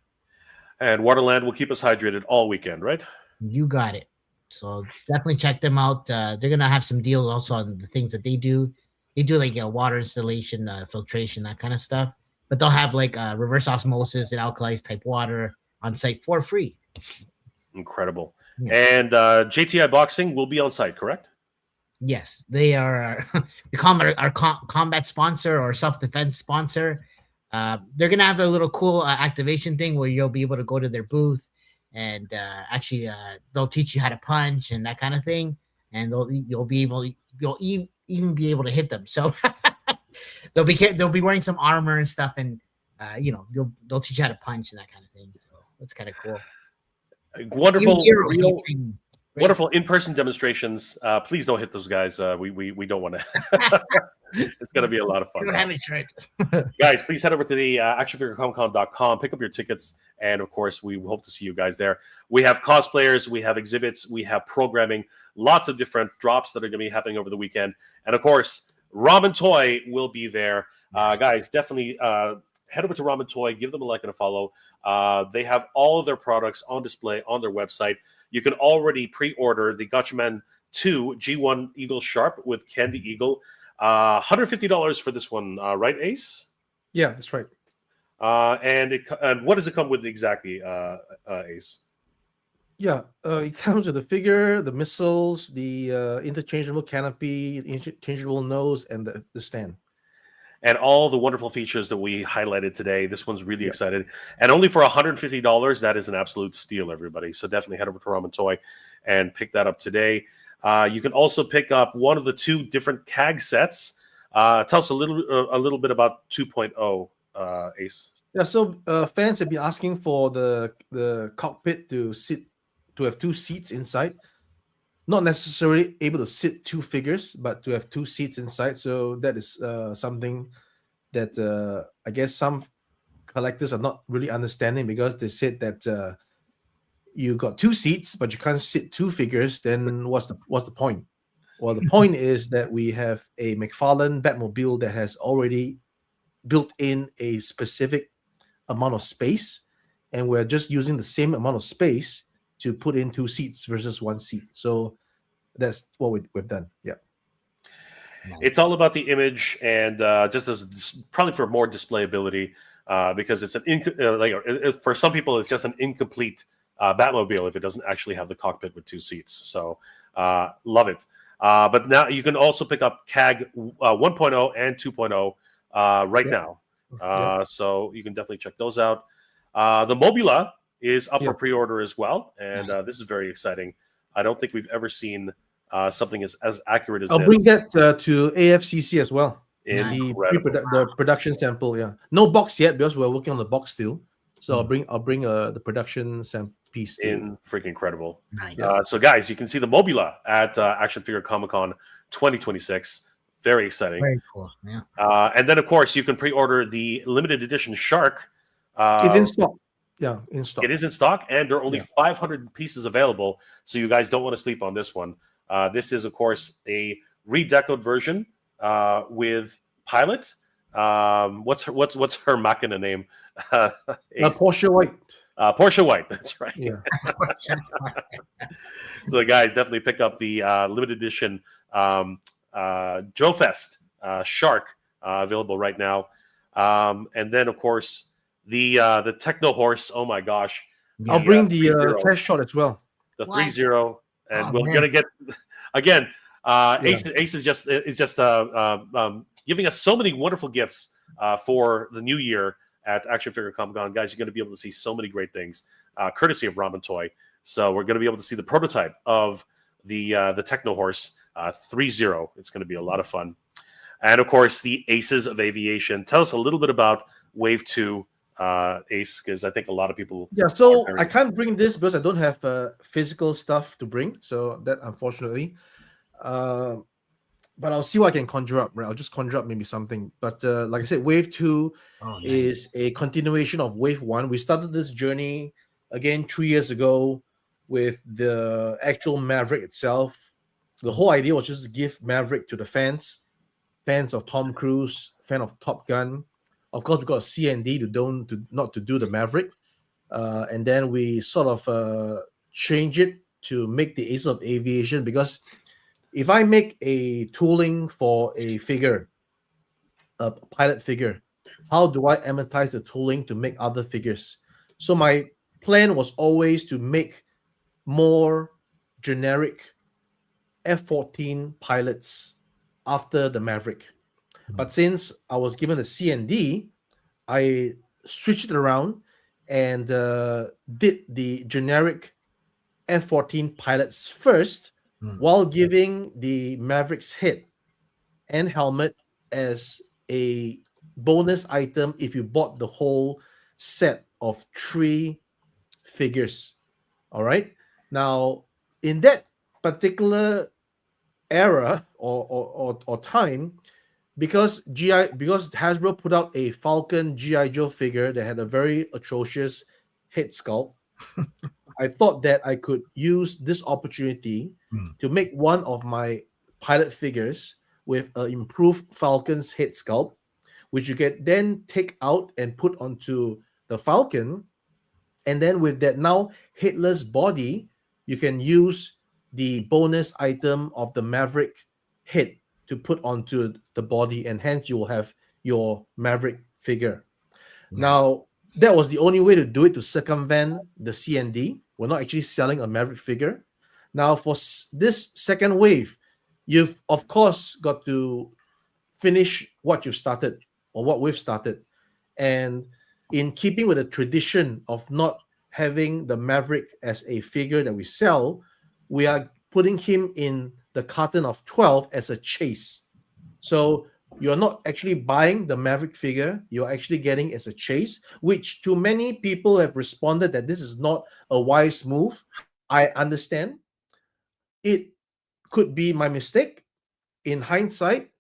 And Waterland will keep us hydrated all weekend, right? You got it. So definitely check them out. They're gonna have some deals also on the things that they do. They do like water installation, filtration, that kind of stuff. But they'll have like reverse osmosis and alkalized type water on site for free. Incredible. And JTI Boxing will be on site, correct? Yes, they are. We call them our combat sponsor or self-defense sponsor. They're gonna have a little cool activation thing where you'll be able to go to their booth and actually they'll teach you how to punch and that kind of thing, and you'll even be able to hit them. So they'll be wearing some armor and stuff, and they'll teach you how to punch and that kind of thing. So that's kind of cool. Wonderful in-person demonstrations. Please don't hit those guys. We don't want to. It's going to be a lot of fun. Don't have it straight. Guys, please head over to the actionfigurecomiccon.com, pick up your tickets, and of course, we hope to see you guys there. We have cosplayers, we have exhibits, we have programming, lots of different drops that are going to be happening over the weekend, and of course, Ramen Toy will be there. Guys, definitely head over to Ramen Toy, give them a like and a follow. They have all of their products on display on their website. You can already pre-order the Gatchaman 2 G1 Eagle Sharp with Candy Eagle. $150 for this one, right, Ace? Yeah, that's right. And what does it come with exactly, Ace? Yeah, it comes with the figure, the missiles, the interchangeable canopy, interchangeable nose, and the stand. And all the wonderful features that we highlighted today. This one's really excited. And only for $150, that is an absolute steal, everybody. So definitely head over to Ramen Toy and pick that up today. You can also pick up one of the 2 different CAG sets. Tell us a little bit about 2.0, Ace. Yeah, so fans have been asking for the cockpit to have 2 seats inside. Not necessarily able to sit 2 figures, but to have 2 seats inside. So that is something that I guess some collectors are not really understanding, because they said that you got 2 seats, but you can't sit 2 figures. Then what's the point? Well, the point is that we have a McFarlane Batmobile that has already built in a specific amount of space, and we're just using the same amount of space to put in 2 seats versus 1 seat. So that's what we've done. Yeah. It's all about the image, and just as probably for more displayability, because it's for some people, it's just an incomplete Batmobile if it doesn't actually have the cockpit with 2 seats. So love it. But now you can also pick up CAG 1.0 and 2.0 right now. So you can definitely check those out. The Mobula is up for pre-order as well, and this is very exciting. I don't think we've ever seen something as accurate as this. I'll bring that to AFCC as well. Incredible. The production sample, no box yet because we're working on the box still. So I'll bring the production sample piece. Freaking incredible. Nice. So guys, you can see the Mobula at Action Figure Comic Con 2026. Very exciting. Very cool. Yeah. And then of course you can pre-order the limited edition Shark. It's in stock. Yeah, in stock. It is in stock, and there are only 500 pieces available. So you guys don't want to sleep on this one. This is, of course, a redecoed version with Pilot. What's her Machina name? Portia White. Portia White. That's right. Yeah. So guys, definitely pick up the limited edition Joe Fest Shark available right now, and then of course the Techno Horse. Oh my gosh! I'll bring the test shot as well. The 3-0, and we're gonna get again. Ace is just giving us so many wonderful gifts for the new year at Action Figure Comic Con. Guys, you're going to be able to see so many great things, courtesy of Ramen Toy. So we're going to be able to see the prototype of the Techno Horse 3-0. It's going to be a lot of fun. And of course, the Aces of Aviation. Tell us a little bit about Wave 2, Ace, because I think a lot of people... Yeah, so I can't bring this because I don't have physical stuff to bring. So that, unfortunately... but I'll see what I can conjure up, right? I'll just conjure up maybe something. But like I said, Wave 2 is a continuation of Wave 1. We started this journey, again, 3 years ago with the actual Maverick itself. The whole idea was just to give Maverick to the fans of Tom Cruise, fan of Top Gun. Of course, we got C&D not to do the Maverick. And then we sort of change it to make the Ace of Aviation, because if I make a tooling for a figure, a pilot figure, how do I amortize the tooling to make other figures? So my plan was always to make more generic F-14 pilots after the Maverick. But since I was given a C&D, I switched it around and did the generic F-14 pilots first, while giving the Maverick's head and helmet as a bonus item if you bought the whole set of 3 figures. All right. Now, in that particular era or time, because Hasbro put out a Falcon G.I. Joe figure that had a very atrocious head sculpt, I thought that I could use this opportunity to make one of my pilot figures with an improved Falcon's head sculpt, which you can then take out and put onto the Falcon. And then with that now headless body, you can use the bonus item of the Maverick head to put onto the body, and hence you will have your Maverick figure. Now, that was the only way to do it, to circumvent the C&D. We're not actually selling a Maverick figure. Now, for this second wave, you've, of course, got to finish what you've started or what we've started. And in keeping with the tradition of not having the Maverick as a figure that we sell, we are putting him in the carton of 12 as a chase. So you're not actually buying the Maverick figure, you're actually getting as a chase, which to many people have responded that this is not a wise move. I understand. It could be my mistake in hindsight,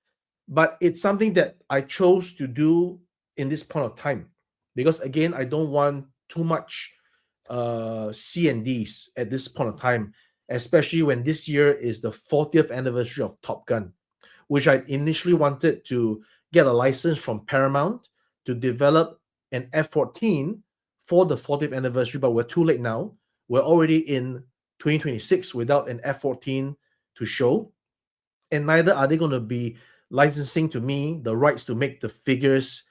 but it's something that I chose to do in this point of time. Because again, I don't want too much C&Ds at this point of time, especially when this year is the 40th anniversary of Top Gun, which I initially wanted to get a license from Paramount to develop an F-14 for the 40th anniversary, but we're too late now. We're already in 2026 without an F-14 to show, and neither are they going to be licensing to me the rights to make the figures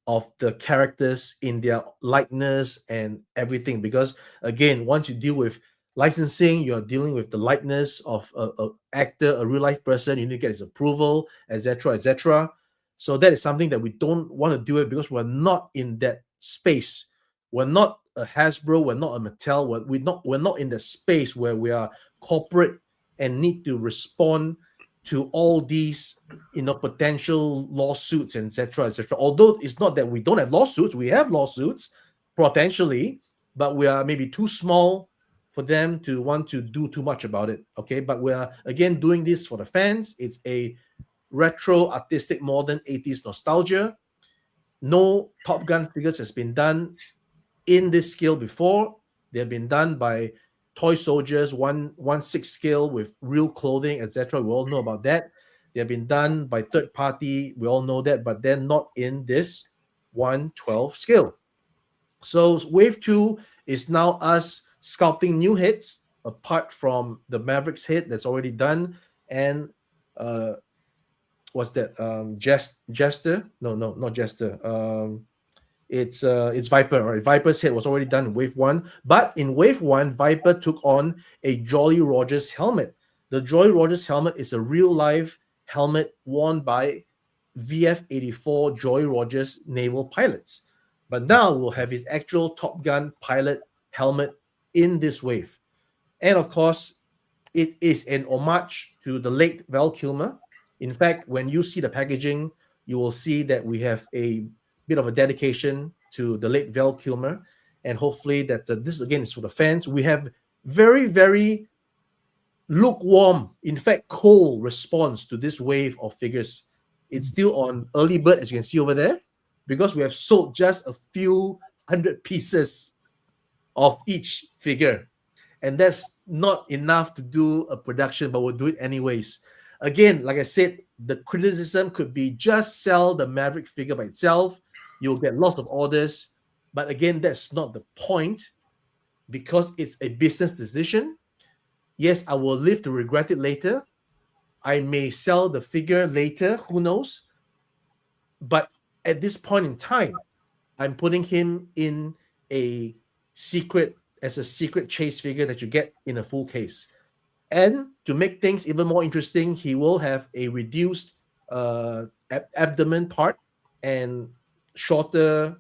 of the characters in their likeness and everything, because again, once you deal with licensing, you're dealing with the likeness of a actor, a real life person. You need to get his approval, etc., etc. So that is something that we don't want to do it, because we're not in that space. We're not a Hasbro. We're not a Mattel. We're not in the space where we are corporate and need to respond to all these, potential lawsuits, etc., etc. Although it's not that we don't have lawsuits, we have lawsuits potentially, but we are maybe too small for them to want to do too much about it. Okay, but we are again doing this for the fans. It's a retro, artistic, modern 80s nostalgia. No Top Gun figures has been done in this scale before. They've been done by toy soldiers, 1/6 scale with real clothing, etc. We all know about that. They've been done by third party. We all know that, but they're not in this 1/12 scale. So wave 2 is now us sculpting new heads apart from the Mavericks head that's already done. And what's that? Jester? No, not Jester. It's Viper, right? Viper's head was already done in wave 1, but in wave 1, Viper took on a Jolly Rogers helmet. The Jolly Rogers helmet is a real life helmet worn by VF-84 Jolly Rogers naval pilots. But now we'll have his actual Top Gun pilot helmet in this wave. And of course, it is an homage to the late Val Kilmer. In fact, when you see the packaging, you will see that we have a bit of a dedication to the late Val Kilmer. And hopefully that this, again, is for the fans. We have very, very lukewarm, in fact, cold response to this wave of figures. It's still on early bird, as you can see over there, because we have sold just a few hundred pieces of each figure. And that's not enough to do a production, but we'll do it anyways. Again, like I said, the criticism could be just sell the Maverick figure by itself. You'll get lots of orders. But again, that's not the point, because it's a business decision. Yes, I will live to regret it later. I may sell the figure later, who knows? But at this point in time, I'm putting him in a secret chase figure that you get in a full case. And to make things even more interesting, he will have a reduced abdomen part and shorter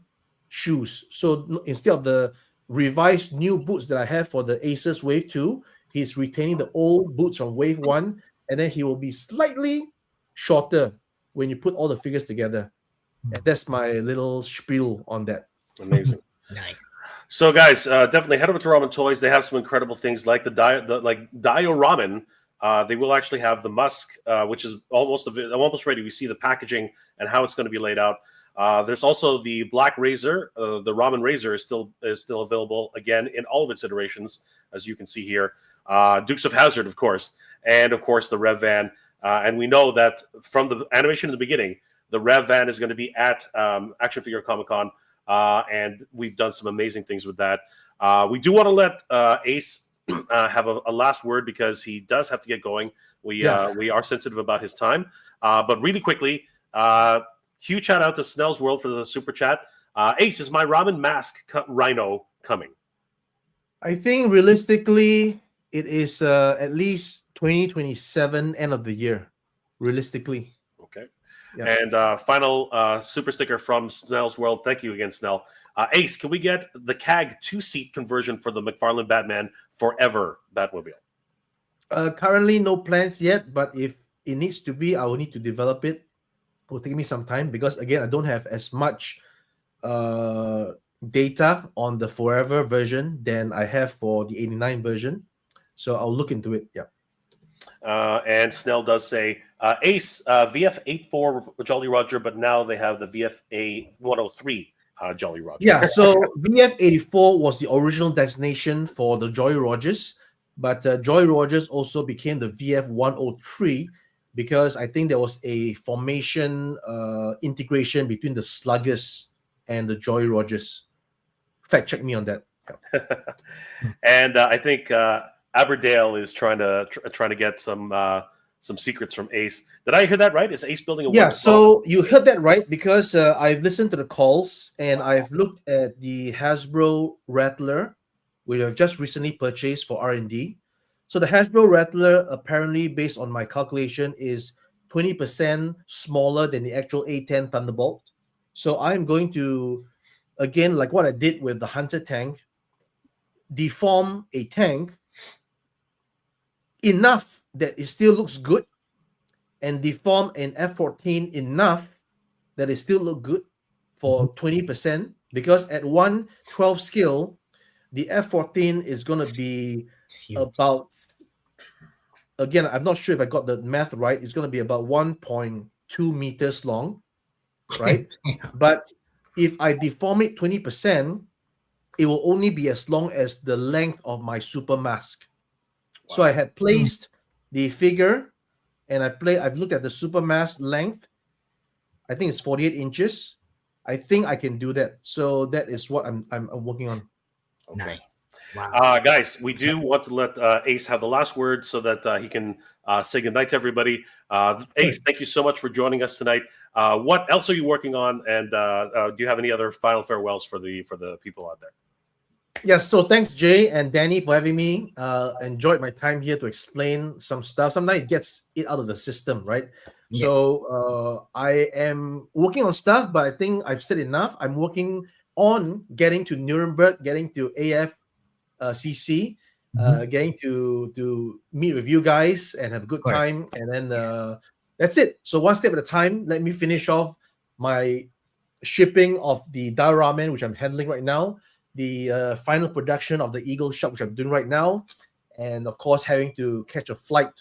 shoes. So instead of the revised new boots that I have for the Aces Wave 2, he's retaining the old boots from Wave 1, and then he will be slightly shorter when you put all the figures together. And that's my little spiel on that. Amazing. Nice. So, guys, definitely head over to Ramen Toys. They have some incredible things like the Dio Ramen. They will actually have the Musk, which is almost ready. We see the packaging and how it's going to be laid out. There's also the Black Razor. The Ramen Razor is still available again in all of its iterations, as you can see here. Dukes of Hazzard, of course, and of course the Rev Van. And we know that from the animation in the beginning, the Rev Van is going to be at Action Figure Comic Con. And we've done some amazing things with that. We do want to let Ace have a last word, because he does have to get going. We are sensitive about his time. But really quickly, huge shout out to Snell's World for the super chat. Ace, is my ramen mask rhino coming? I think realistically, it is at least 2027, end of the year. Realistically. Okay. Yeah. And final super sticker from Snell's World. Thank you again, Snell. Ace, can we get the CAG 2-seat conversion for the McFarlane Batman Forever Batmobile? Currently, no plans yet, but if it needs to be, I will need to develop it. It will take me some time, because, again, I don't have as much data on the Forever version than I have for the 89 version. So I'll look into it, yeah. And Snell does say, Ace, VF-84 Jolly Roger, but now they have the VF-103 Jolly Roger. Yeah, so VF-84 was the original designation for the Jolly Rogers, but Jolly Rogers also became the VF-103 because I think there was a formation integration between the Sluggers and the Jolly Rogers. Fact check me on that. And I think Aberdale is trying to get some secrets from Ace. Did I hear that right? Is Ace building a Yeah, so you heard that right, because I've listened to the calls and I've looked at the Hasbro Rattler, which I've just recently purchased for R&D. So the Hasbro Rattler, apparently, based on my calculation, is 20% smaller than the actual A10 Thunderbolt. So I'm going to, again, like what I did with the Hunter tank, deform a tank enough that it still looks good, and deform an F-14 enough that it still look good for 20%, because at 1/12 scale, the F-14 is going to be about, again, I'm not sure if I got the math right, it's going to be about 1.2 meters long, right? But if I deform it 20%, it will only be as long as the length of my super mask. Wow. So I had placed the figure, and I've looked at the super mask length. I think it's 48 inches. I think I can do that. So that is what I'm working on. Okay. Nice. Wow. Guys, we do want to let Ace have the last word so that he can say goodnight to everybody. Ace, thank you so much for joining us tonight. What else are you working on? And do you have any other final farewells for the people out there? Yes, so thanks, Jay and Danny, for having me. Enjoyed my time here to explain some stuff. Sometimes it gets it out of the system, right? Yeah. So I am working on stuff, but I think I've said enough. I'm working on getting to Nuremberg, getting to AFCC, getting to meet with you guys and have a good time. And then that's it. So one step at a time. Let me finish off my shipping of the Dao Ramen, which I'm handling right now. The final production of the Eagle Shop, which I'm doing right now, and of course having to catch a flight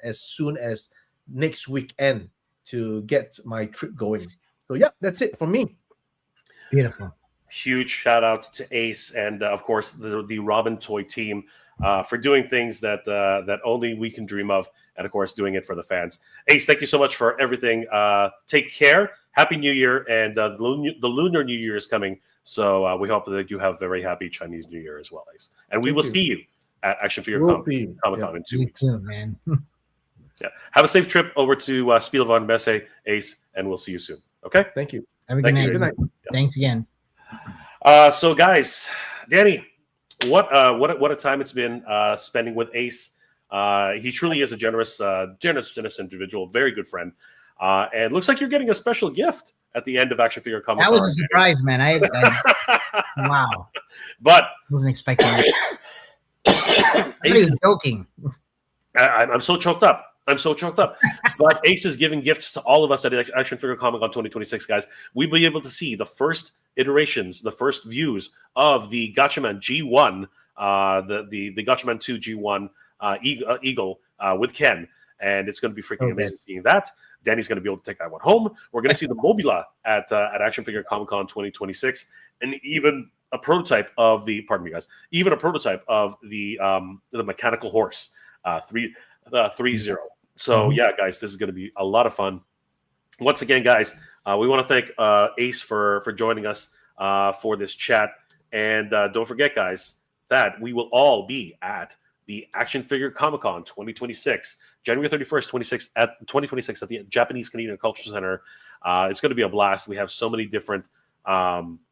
as soon as next weekend to get my trip going. So yeah, that's it from me. Beautiful. Huge shout out to Ace and of course the Ramen Toy team for doing things that only we can dream of, and of course doing it for the fans. Ace, thank you so much for everything. Take care. Happy New Year, and the Lunar New Year is coming. So we hope that you have a very happy Chinese New Year as well, Ace. And we will see you at Action Figure Comic Con in 2 weeks. Too, man. Yeah. Have a safe trip over to Spiel von Messe, Ace, and we'll see you soon. Okay? Thank you. Have a good night. Good night. Yeah. Thanks again. So guys, Danny, what a time it's been spending with Ace. He truly is a generous individual, very good friend. And looks like you're getting a special gift at the end of Action Figure Comic Con. That was a surprise, man. I wow. But Wasn't expecting it. I thought he was joking. I'm so choked up. But Ace is giving gifts to all of us at Action Figure Comic Con 2026, guys. We'll be able to see the first iterations, the first views of the Gatchaman G1, the Gatchaman 2 G1 Eagle with Ken. And it's going to be freaking amazing seeing that. Danny's going to be able to take that one home. We're going to see the Mobula at Action Figure Comic Con 2026, and even a prototype of the mechanical horse 3.0. So yeah, guys, this is going to be a lot of fun. Once again, guys, we want to thank Ace for joining us for this chat, and don't forget, guys, that we will all be at the Action Figure Comic Con 2026, January 31st, 2026 at the Japanese Canadian Culture Center. It's going to be a blast. We have so many different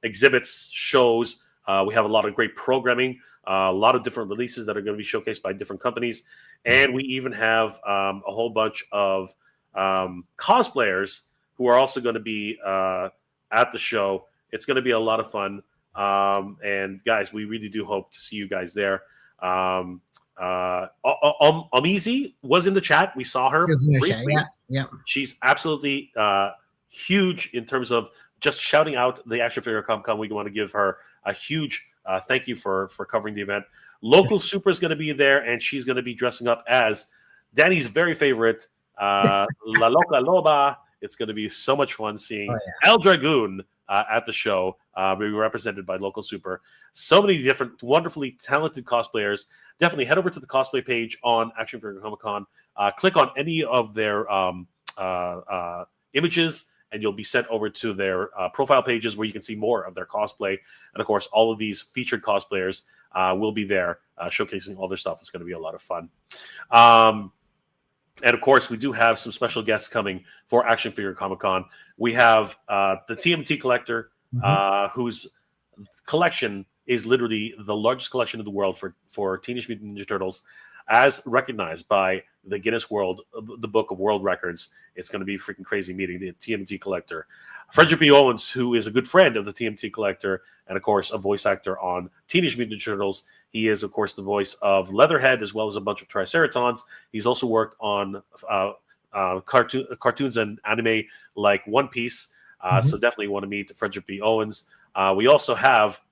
exhibits, shows. We have a lot of great programming, a lot of different releases that are going to be showcased by different companies. And we even have a whole bunch of cosplayers who are also going to be at the show. It's going to be a lot of fun. And guys, we really do hope to see you guys there. Amizi was in the chat. We saw her briefly. Yeah. She's absolutely huge in terms of just shouting out the Action Figure Comic Con. We want to give her a huge thank you for covering the event. Local Super is going to be there, and she's going to be dressing up as Danny's very favorite La Loca Loba. It's going to be so much fun seeing El Dragoon at the show, being represented by Local Super. So many different, wonderfully talented cosplayers. Definitely head over to the cosplay page on Action Figure Comic Con. Click on any of their images, and you'll be sent over to their profile pages where you can see more of their cosplay. And of course, all of these featured cosplayers will be there showcasing all their stuff. It's going to be a lot of fun. And of course, we do have some special guests coming for Action Figure Comic Con. We have the TMT collector, whose collection is literally the largest collection in the world for Teenage Mutant Ninja Turtles, as recognized by the Guinness the Book of World Records. It's going to be freaking crazy meeting the TMT collector. Frederick B. Owens, who is a good friend of the TMT collector, and of course a voice actor on Teenage Mutant Ninja Turtles. He is, of course, the voice of Leatherhead as well as a bunch of Triceratons. He's also worked on cartoons and anime like One Piece. So definitely want to meet Frederick B. Owens. We also have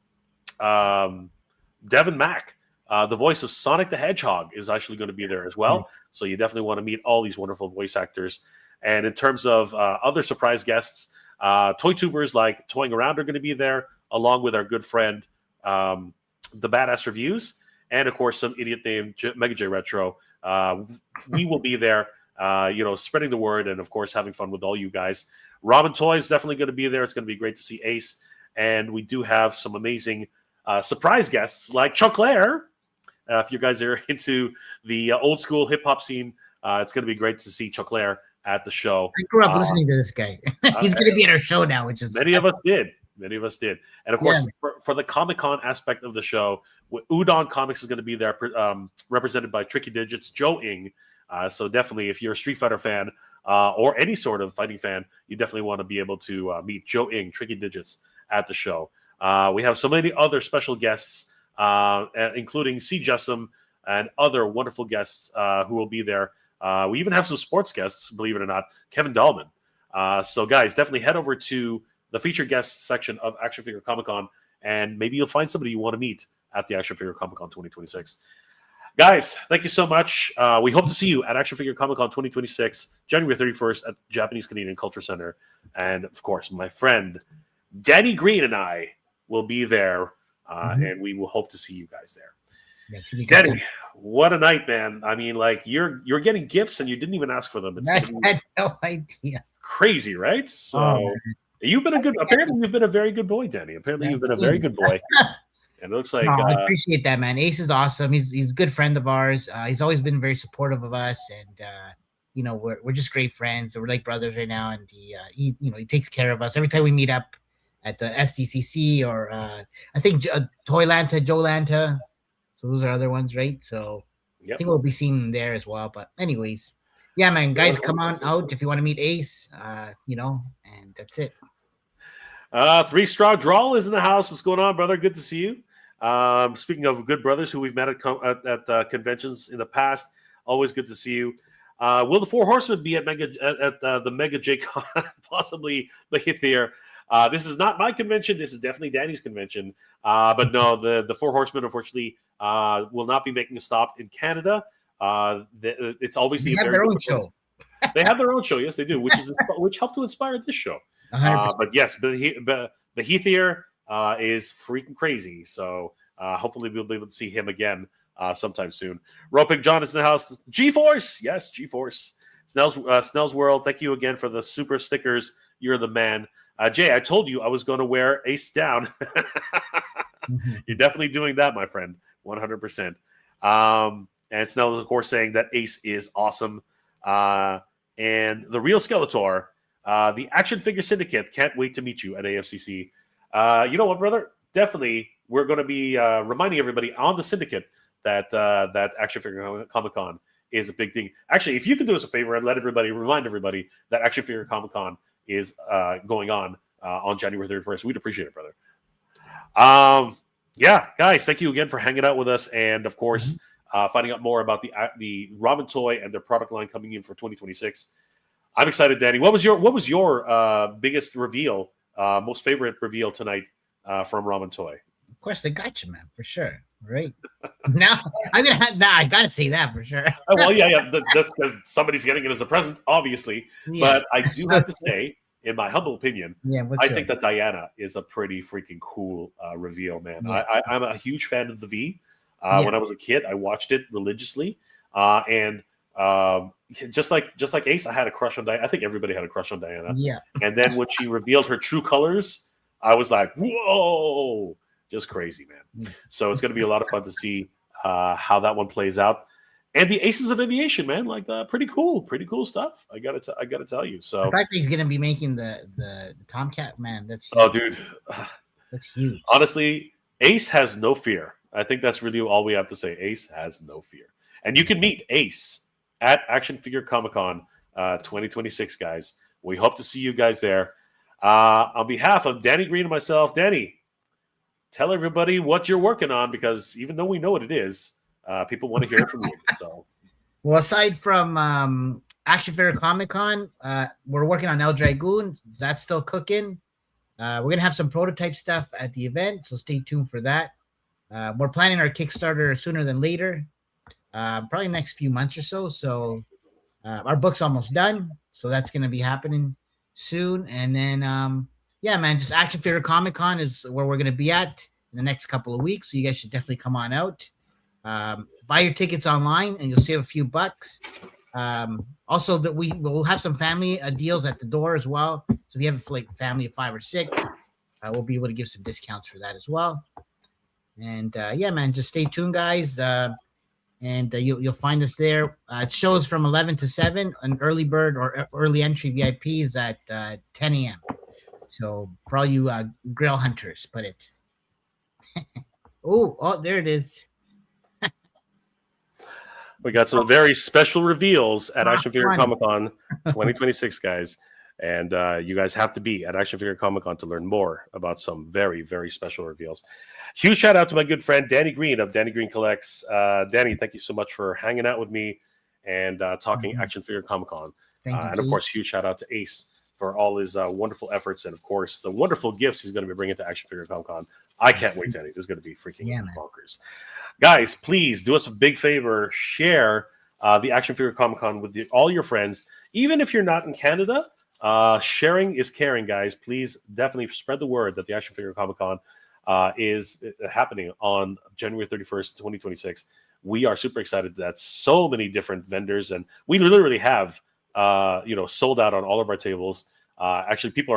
Devin Mack. The voice of Sonic the Hedgehog is actually going to be there as well. So you definitely want to meet all these wonderful voice actors. And in terms of other surprise guests, toy tubers like Toying Around are going to be there, along with our good friend the Badass Reviews, and of course some idiot named Mega J Retro. We will be there, spreading the word and of course having fun with all you guys. Ramen Toy is definitely going to be there. It's going to be great to see Ace, and we do have some amazing surprise guests like Chucklair. If you guys are into the old school hip hop scene, it's going to be great to see Chucklair at the show. I grew up listening to this guy. He's going to be at our show now, which is many of us did. And of course, for the Comic-Con aspect of the show, Udon Comics is going to be there, represented by Tricky Digits, Joe Ing. So definitely, if you're a Street Fighter fan or any sort of fighting fan, you definitely want to be able to meet Joe Ing, Tricky Digits, at the show. We have so many other special guests, including C. Jessam and other wonderful guests who will be there. We even have some sports guests, believe it or not, Kevin Dahlman. So guys, definitely head over to the featured guest section of Action Figure Comic-Con, and maybe you'll find somebody you want to meet at the Action Figure Comic-Con 2026. Guys, thank you so much. We hope to see you at Action Figure Comic-Con 2026, January 31st at the Japanese Canadian Culture Center. And, of course, my friend Danny Green and I will be there, and we will hope to see you guys there. Yeah, Danny, what a night, man. I mean, like, you're getting gifts and you didn't even ask for them. I had no idea. Crazy, right? So you've been apparently you've been a very good boy, Danny. Apparently you've been a very good boy. And it looks like I appreciate that, man. Ace is awesome. He's a good friend of ours. He's always been very supportive of us, and we're just great friends. We're like brothers right now, and he takes care of us every time we meet up at the SDCC or I think Toylanta, Joe Lanta. So those are other ones, right? So I think we'll be seeing them there as well. But anyways, yeah, man, guys, come on out if you want to meet Ace. And that's it. 3 Straw Drawl is in the house. What's going on, brother? Good to see you. Speaking of good brothers who we've met at conventions in the past, always good to see you. Will the 4 Horsemen be at the Mega J-Con? Possibly the Hithier. This is not my convention. This is definitely Danny's convention. But no, the 4 Horsemen, unfortunately, will not be making a stop in Canada. It's always the their own show. They have their own show. Yes, they do, which helped to inspire this show. But yes, the Heathier is freaking crazy. So hopefully we'll be able to see him again sometime soon. Ropig John is in the house. G-Force, yes, G-Force. Snell's World, thank you again for the super stickers. You're the man. Jay, I told you I was going to wear Ace down. You're definitely doing that, my friend. 100%. And Snell is, of course, saying that Ace is awesome. And the real Skeletor, the Action Figure Syndicate, can't wait to meet you at AFCC. You know what, brother? Definitely, we're going to be reminding everybody on the Syndicate that Action Figure Comic-Con is a big thing. Actually, if you can do us a favor and remind everybody that Action Figure Comic-Con is going on January 31st. We'd appreciate it, brother. Yeah, guys, thank you again for hanging out with us, and of course, finding out more about the Ramen Toy and their product line coming in for 2026. I'm excited, Danny. What was your biggest reveal, most favorite reveal tonight from Ramen Toy? Of course, the Gatchaman for sure. Right now, I gotta say that for sure. Well, yeah, that's because somebody's getting it as a present, obviously. Yeah. But I do have to say, in my humble opinion, I think that Diana is a pretty freaking cool reveal, man. Yeah. I'm a huge fan of the V. When I was a kid, I watched it religiously, and just like Ace, I had a crush on Diana. I think everybody had a crush on Diana. Yeah. And then when she revealed her true colors, I was like, whoa. Just crazy, man. So it's going to be a lot of fun to see how that one plays out. And the Aces of Aviation, man, like pretty cool stuff. I gotta tell you. So the fact that he's going to be making the Tomcat, man, that's huge. Oh, dude, that's huge. Honestly, Ace has no fear. I think that's really all we have to say. Ace has no fear, and you can meet Ace at Action Figure Comic-Con 2026, guys. We hope to see you guys there. On behalf of Danny Green and myself, Danny, tell everybody what you're working on, because even though we know what it is, people want to hear it from you. So, well, aside from Action Figure Comic-Con, we're working on El Dragoon. That's still cooking. We're going to have some prototype stuff at the event, so stay tuned for that. We're planning our Kickstarter sooner than later, probably next few months or so. So our book's almost done, so that's going to be happening soon. And then, yeah, man, just Action Figure Comic-Con is where we're going to be at. in the next couple of weeks. So you guys should definitely come on out. Buy your tickets online, and you'll save a few bucks. Also, that we will have some family deals at the door as well. So if you have like a family of 5 or 6, we'll be able to give some discounts for that as well. And yeah, man, just stay tuned, guys. And you'll find us there. It shows from 11 to 7. An early bird or early entry VIP is at 10 a.m. So for all you grill hunters, put it. Oh, there it is. We got some very special reveals at Action Figure Comic Con 2026, guys. And you guys have to be at Action Figure Comic Con to learn more about some very, very special reveals. Huge shout out to my good friend Danny Green of Danny Green Collects. Danny, thank you so much for hanging out with me and talking Action Figure Comic Con. And of course, huge shout out to Ace for all his wonderful efforts and, of course, the wonderful gifts he's going to be bringing to Action Figure Comic Con. I can't wait, Danny. This is going to be freaking bonkers. Guys, please do us a big favor. Share the Action Figure Comic Con with all your friends. Even if you're not in Canada, sharing is caring, guys. Please definitely spread the word that the Action Figure Comic Con is happening on January 31st, 2026. We are super excited that so many different vendors, and we literally have sold out on all of our tables. Actually, people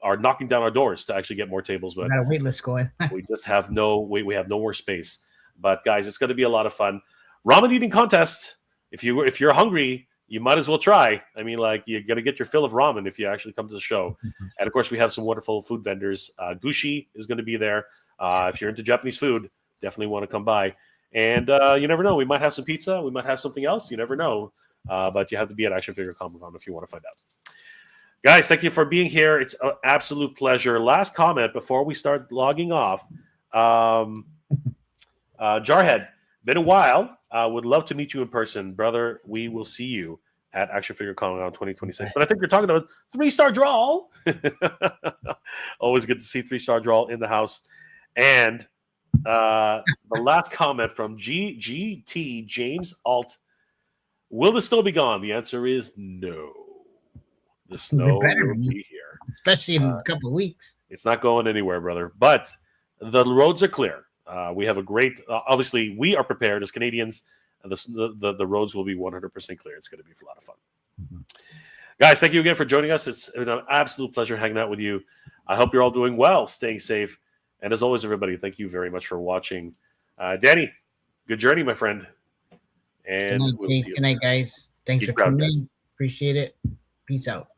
are knocking down our doors to actually get more tables, but got a wait list going. we just have we have no more space. But guys, it's going to be a lot of fun. Ramen eating contest. If you're hungry, you might as well try. I mean, like, you're going to get your fill of ramen if you actually come to the show. And of course, we have some wonderful food vendors. Gushi is going to be there. If you're into Japanese food, definitely want to come by. And you never know. We might have some pizza. We might have something else. You never know. But you have to be at Action Figure Comic Con if you want to find out. Guys, thank you for being here. It's an absolute pleasure. Last comment before we start logging off. Jarhead, been a while. Would love to meet you in person, brother. We will see you at Action Figure Comic Con 2026. But I think you're talking about 3-star draw. Always good to see 3-star draw in the house. And the last comment from GGT James Alt. Will the snow be gone? The answer is no. The snow will be here. Especially in a couple of weeks. It's not going anywhere, brother. But the roads are clear. We have a great, obviously, we are prepared as Canadians. And the roads will be 100% clear. It's going to be a lot of fun. Guys, thank you again for joining us. It's been an absolute pleasure hanging out with you. I hope you're all doing well, staying safe. And as always, everybody, thank you very much for watching. Danny, good journey, my friend. And good night, guys. Thanks for tuning in. Appreciate it. Peace out.